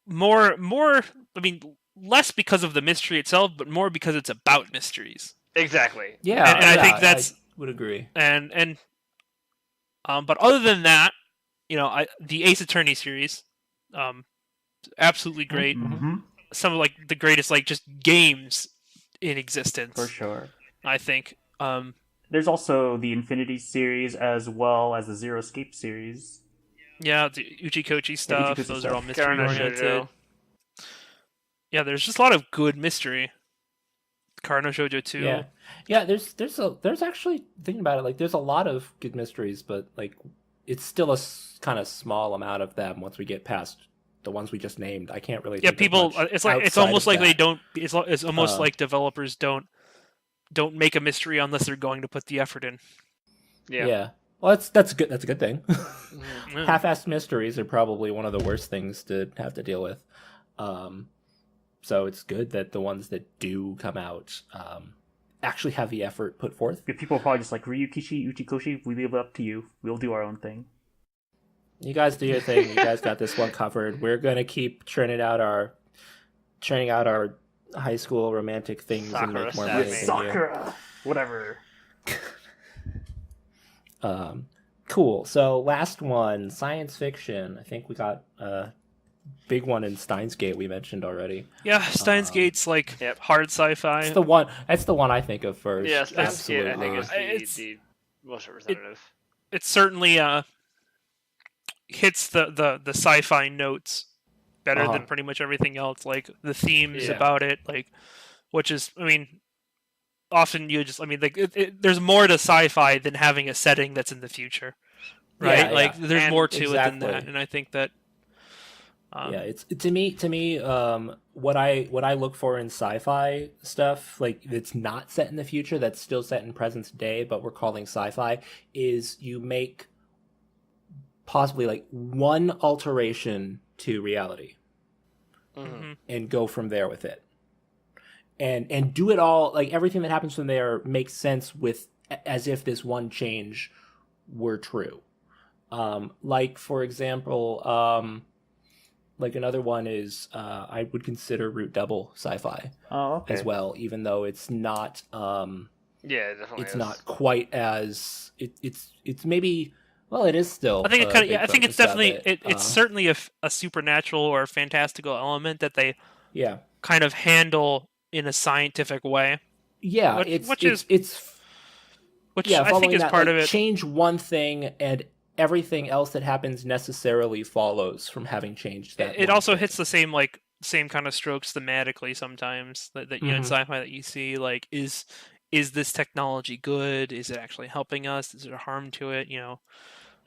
more. I mean, less because of the mystery itself, but more because it's about mysteries.
Exactly.
Yeah,
and I think that's
I would agree.
And but other than that, the Ace Attorney series, absolutely great.
Mm-hmm.
Some of like the greatest like just games in existence.
For sure.
I think.
There's also the Infinity series as well as the Zero Escape series.
Yeah, the Uchikochi stuff.
Uchikochi
Those
stuff.
are all mystery
Karano
oriented.
Shoujo.
Yeah, there's just a lot of good mystery. Karano Shoujo 2.
Yeah. There's actually thinking about it like there's a lot of good mysteries, but like it's still a kind of small amount of them once we get past the ones we just named. I can't really.
Yeah,
think of
people.
much
It's like it's
outside
almost
of
like they
that.
don't. It's almost like developers don't make a mystery unless they're going to put the effort in.
Yeah.
Well, that's good. That's a good thing.
Yeah.
Half-assed mysteries are probably one of the worst things to have to deal with. So it's good that the ones that do come out actually have the effort put forth.
People are probably just like, Ryukishi, Uchikoshi, we leave it up to you. We'll do our own thing.
You guys do your thing. You guys got this one covered. We're gonna keep churning out our high school romantic things and
Sakura
make more
Stab
money
me.
than you.
Sakura! Whatever.
Cool. So last one, science fiction. I think we got a big one in Steins Gate we mentioned already.
Yeah, Steins Gate's like
Yep.
hard sci-fi.
It's the one. That's the one I think of first.
Yeah, Steins Gate, I
Absolutely.
think, is the most representative.
It certainly hits the sci-fi notes better
Uh-huh.
than pretty much everything else. Like the themes
Yeah.
about it, like which is, I mean, often you just, I mean, like there's more to sci-fi than having a setting that's in the future, right?
Yeah,
like there's
And
more to it than
exactly.
that, and I think that.
Yeah, it's to me what I look for in sci-fi stuff, like it's not set in the future, that's still set in present day, but we're calling sci-fi, is you make possibly like one alteration to reality
Mhm.
and go from there with it. And do it all, like everything that happens from there makes sense with as if this one change were true. Like for example, like another one is I would consider Root Double sci-fi
Oh, okay.
as well, even though it's not
Yeah, it definitely
it's
is.
not quite as it's maybe, well, it is still.
I think it
a
kind of,
big
I think it's
focus of
definitely
it.
it's certainly a supernatural or fantastical element that they
Yeah,
kind of handle in a scientific way,
yeah.
which
It's
which
yeah.
I think
Following
is
that,
part
like,
of it.
change one thing and everything else that happens necessarily follows from having changed that.
It
one
also
thing.
hits the same kind of strokes thematically sometimes that you know in
Mhm.
sci-fi that you see, like is this technology good? Is it actually helping us? Is there harm to it?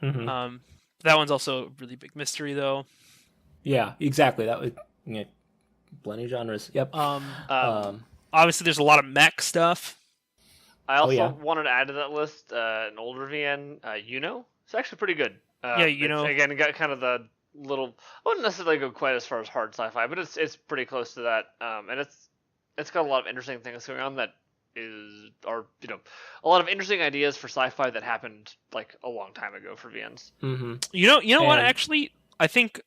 Mhm.
That one's also a really big mystery though.
Yeah, exactly. That would, yeah, blending genres. Yep.
Obviously there's a lot of mech stuff.
I also
yeah.
wanted to add to that list an older VN, Uno. It's actually pretty good.
Yeah, Uno.
Again, got kind of the little. I wouldn't necessarily go quite as far as hard sci-fi, but it's pretty close to that. And it's got a lot of interesting things going on that are a lot of interesting ideas for sci-fi that happened like a long time ago for VNs.
Mm-hmm.
You know what?
And-
Actually, I think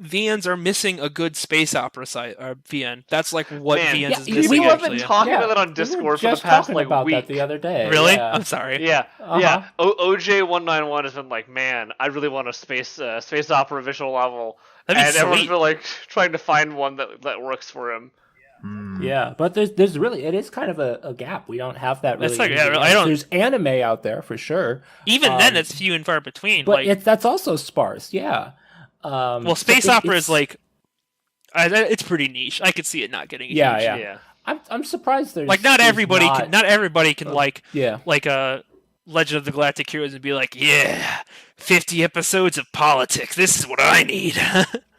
VNs are missing a good space opera VN. That's like what
Man,
VNs
yeah,
is
you-
missing.
People have
actually,
been
yeah.
talking
Yeah,
about that on
we were
Discord for the
just
past
talking
like
about
week.
that the other day.
Really?
Yeah.
I'm sorry.
Yeah,
Uh-huh.
yeah. OJ191 has been like, man, I really want a space opera visual novel,
That'd be
and everyone's
sweet.
been like trying to find one that works for him.
Yeah, but there's really, it is kind of a gap. We don't have that really.
That's like-
in
yeah,
VNs.
I don't-
There's anime out there for sure,
Even then,
Um,
it's few and far between.
but
Like,
that's also sparse. Yeah.
well, space
so
opera
it's-
is like, it's pretty niche. I could see it not getting.
Yeah,
huge.
yeah.
Yeah.
I'm surprised there's
Like not
there's
everybody can. Not everybody can like
Yeah.
a Legend of the Galactic Heroes and be like, yeah, 50 episodes of politics. This is what I need.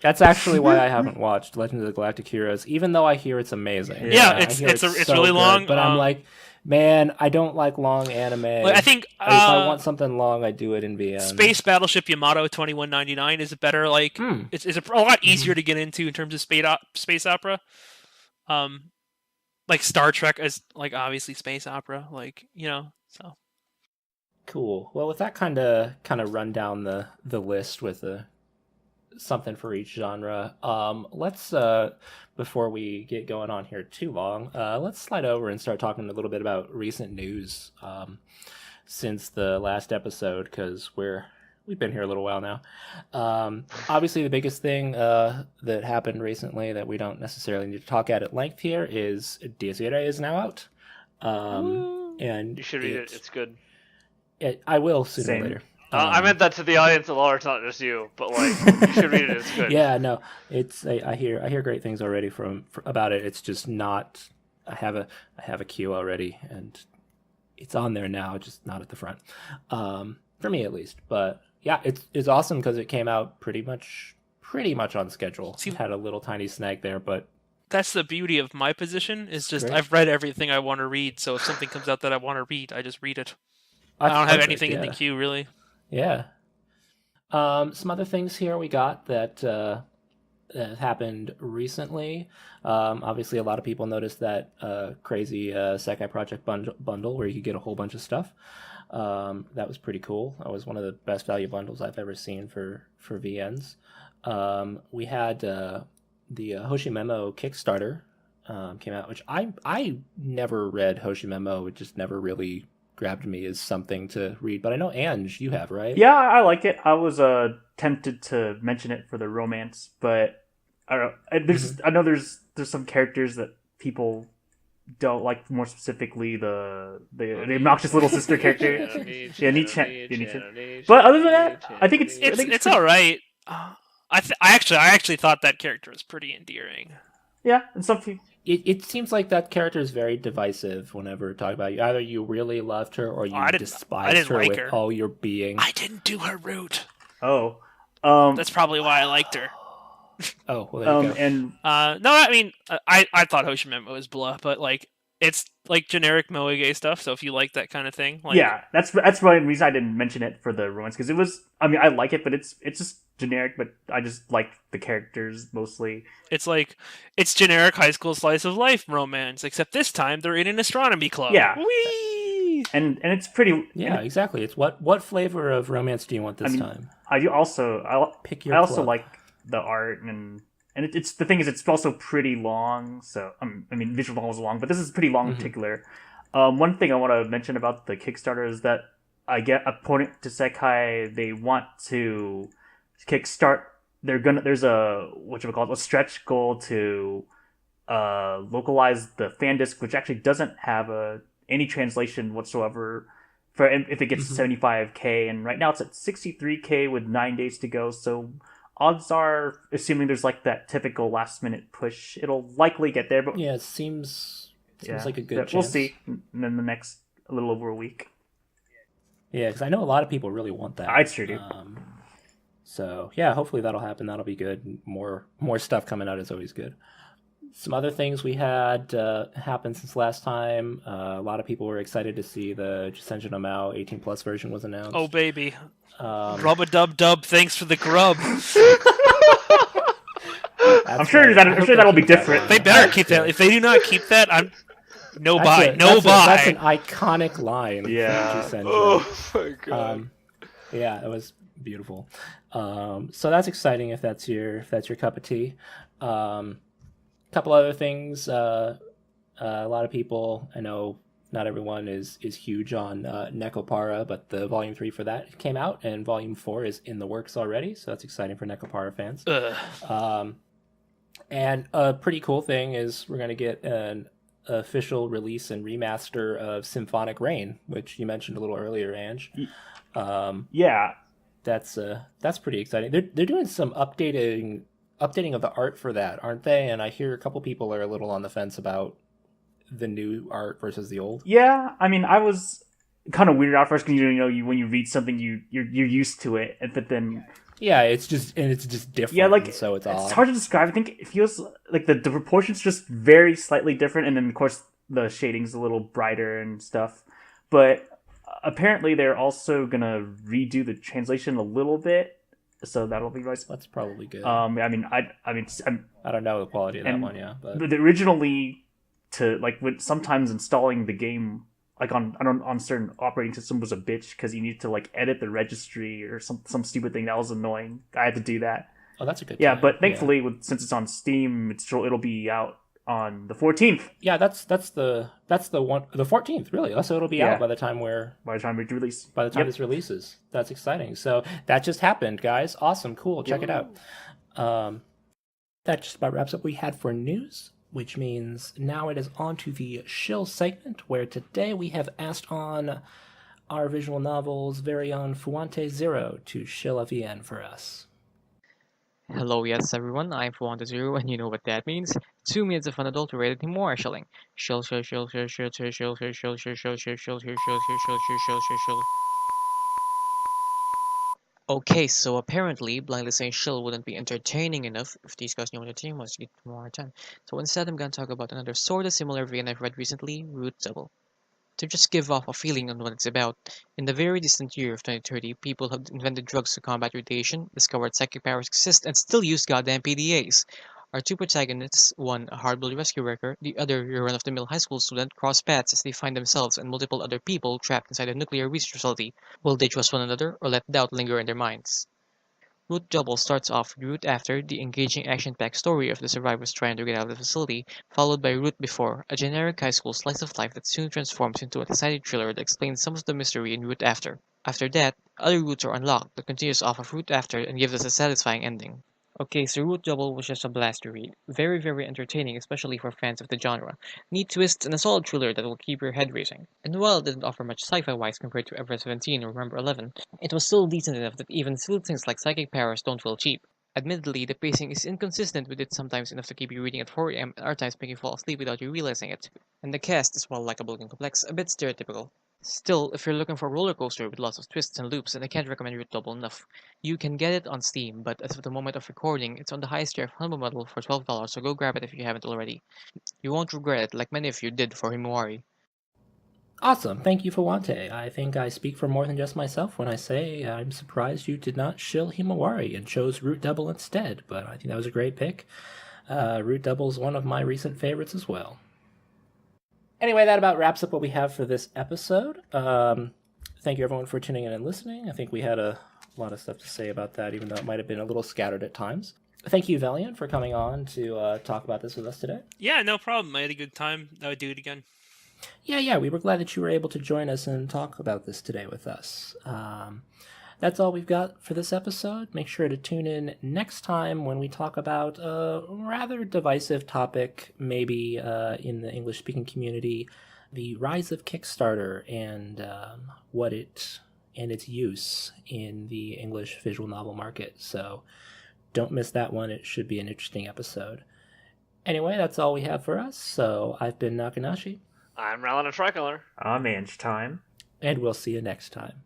That's actually why I haven't watched Legend of the Galactic Heroes, even though I hear it's amazing.
Yeah,
I hear
it's
so
really
good,
long,
but I'm like, man, I don't like long anime.
I think
if I want something long, I do it in VN.
Space Battleship Yamato 2199 is a better it's a lot easier to get into in terms of space opera. Like Star Trek is like obviously space opera, so.
Cool. Well, with that kind of run down the list with something for each genre, let's before we get going on here too long, let's slide over and start talking a little bit about recent news since the last episode, because we've been here a little while now. Obviously, the biggest thing that happened recently that we don't necessarily need to talk at length here is Desiree is now out. And
You should read it. It's good.
I will sooner or later.
I meant that to the audience at large, not just you. But you should read it. It's good.
Yeah, no, it's I hear great things already about it. It's just not. I have a queue already, and it's on there now, just not at the front, for me at least. But yeah, it's awesome because it came out pretty much on schedule. It had a little tiny snag there, but
that's the beauty of my position. Is just
great.
I've read everything I want to read. So if something comes out that I want to read, I just read it. I don't have anything in the queue really.
Yeah. Some other things here we got that happened recently. Obviously, a lot of people noticed that crazy Sekai Project bundle where you could get a whole bunch of stuff. That was pretty cool. That was one of the best value bundles I've ever seen for VNs. We had the Hoshimemo Kickstarter came out, which I never read Hoshimemo. It just never really grabbed me as something to read, but I know Ange, you have, right?
Yeah, I like it. I was tempted to mention it for the romance, but I don't know. I know there's some characters that people don't like, more specifically the obnoxious little sister character. Nietzsche. But other than that, I think it's
all right. I actually thought that character was pretty endearing.
Yeah, and some people.
It seems like that character is very divisive whenever talking about you. Either you really loved her or you despised her with all your being.
I didn't do her route.
Oh.
That's probably why I liked her.
Oh, well, there you go.
And
no, I mean, I thought Hoshimemo was blah, but it's like generic Moege stuff. So if you like that kind of thing,
yeah, that's one reason I didn't mention it for the romance, because it was. I mean, I like it, but it's just generic. But I just like the characters mostly.
It's generic high school slice of life romance, except this time they're in an astronomy club.
Yeah,
whee!
And it's pretty.
Yeah, exactly. It's what flavor of romance do you want this time?
I also
pick your.
I also like the art and it's the thing is it's also pretty long. So I mean, visual novel is long, but this is pretty long in particular. One thing I want to mention about the Kickstarter is that I get opponent to Sekai. They want to kickstart. There's a a stretch goal to localize the fan disc, which actually doesn't have any translation whatsoever for if it gets 75K, and right now it's at 63K with 9 days to go. So odds are, assuming there's that typical last minute push, it'll likely get there. But
yeah, it seems like a good chance.
We'll see in the next a little over a week.
Yeah, because I know a lot of people really want that.
I sure do.
So yeah, hopefully that'll happen. That'll be good. More stuff coming out is always good. Some other things we had happen since last time. A lot of people were excited to see the Jisenji no Mao 18 plus version was announced.
Oh baby, rub-a-dub-dub. Thanks for the grub.
I'm sure that'll be different.
They better keep that. If they do not keep that, buy.
That's an iconic line.
Yeah.
Oh my god.
Yeah, it was beautiful. So that's exciting if that's your cup of tea. Couple other things. A lot of people, I know not everyone is huge on Nekopara, but the Volume 3 for that came out, and Volume 4 is in the works already, so that's exciting for Nekopara fans. And a pretty cool thing is we're going to get an official release and remaster of Symphonic Rain, which you mentioned a little earlier, Ange.
Yeah.
That's pretty exciting. They're doing some updating of the art for that, aren't they? And I hear a couple people are a little on the fence about the new art versus the old.
Yeah, I mean, I was kind of weirded out first because when you read something, you're used to it, but then
Yeah, it's just different.
Yeah, like
and so it's odd.
hard to describe. I think it feels like the proportions just very slightly different, and then of course the shading's a little brighter and stuff. But apparently they're also gonna redo the translation a little bit, so that'll be nice.
That's probably good.
I
don't know the quality of that one, yeah,
but originally when sometimes installing the game like on certain operating system was a bitch because you need to like edit the registry or some stupid thing that was annoying. I had to do that.
Oh, that's a good.
Yeah,
time.
but thankfully, since it's on Steam, it'll be out on the 14th.
Yeah, that's the 14th, really. So it'll be out by the time
it releases.
By the time this releases. That's exciting. So that just happened, guys. Awesome, cool. Check it out. That just about wraps up what we had for news, which means now it is on to the Shill segment, where today we have asked on our visual novels very own Fuante Zero to shill a VN for us.
Hello, yes, everyone. I'm Fuante Zero, and you know what that means. 2 minutes of unadulterated more shilling. Shill, shill, shill, shill, shill, shill, shill, shill, shill, shill, shill, shill, shill, shill, shill, shill, shill, shill, shill. Okay, so apparently, blindly saying shill wouldn't be entertaining enough if these guys knew what the team was to get more time. So instead, I'm gonna talk about another sort of similar VN I've read recently, Root Double. To just give off a feeling on what it's about, in the very distant year of 2030, people have invented drugs to combat radiation, discovered psychic powers exist, and still use goddamn PDAs. Our two protagonists, one a hard-boiled rescue worker, the other your run-of-the-mill high school student, cross paths as they find themselves and multiple other people trapped inside a nuclear research facility. Will they trust one another or let doubt linger in their minds? Root Double starts off with Root After, the engaging action-packed story of the survivors trying to get out of the facility, followed by Root Before, a generic high school slice of life that soon transforms into an exciting thriller that explains some of the mystery in Root After. After that, other routes are unlocked that continues off of Root After and gives us a satisfying ending. Okay, so Root Double was just a blast to read. Very, very entertaining, especially for fans of the genre. Neat twists and a solid thriller that will keep your head racing. And while it didn't offer much sci-fi wise compared to Ever 17 or Remember 11, it was still decent enough that even silly things like psychic powers don't feel cheap. Admittedly, the pacing is inconsistent with it sometimes enough to keep you reading at 4 am and other times make you fall asleep without you realizing it. And the cast is, while likable and complex, a bit stereotypical. Still, if you're looking for a roller coaster with lots of twists and loops, then I can't recommend Root Double enough. You can get it on Steam, but as of the moment of recording, it's on the highest tier of Humble Bundle for $12, so go grab it if you haven't already. You won't regret it like many of you did for Himawari.
Awesome. Thank you, Fuante. I think I speak for more than just myself when I say I'm surprised you did not shill Himawari and chose Root Double instead, but I think that was a great pick. Root Double is one of my recent favorites as well. Anyway, that about wraps up what we have for this episode. Thank you, everyone, for tuning in and listening. I think we had a lot of stuff to say about that, even though it might have been a little scattered at times. Thank you, Veleon, for coming on to talk about this with us today.
Yeah, no problem. I had a good time. I would do it again.
Yeah, we were glad that you were able to join us and talk about this today with us. That's all we've got for this episode. Make sure to tune in next time when we talk about a rather divisive topic, maybe in the English-speaking community, the rise of Kickstarter and what it and its use in the English visual novel market. So don't miss that one. It should be an interesting episode. Anyway, that's all we have for us. So I've been Nakanashi.
I'm Rallin a Tricolor.
I'm Ange Time.
And we'll see you next time.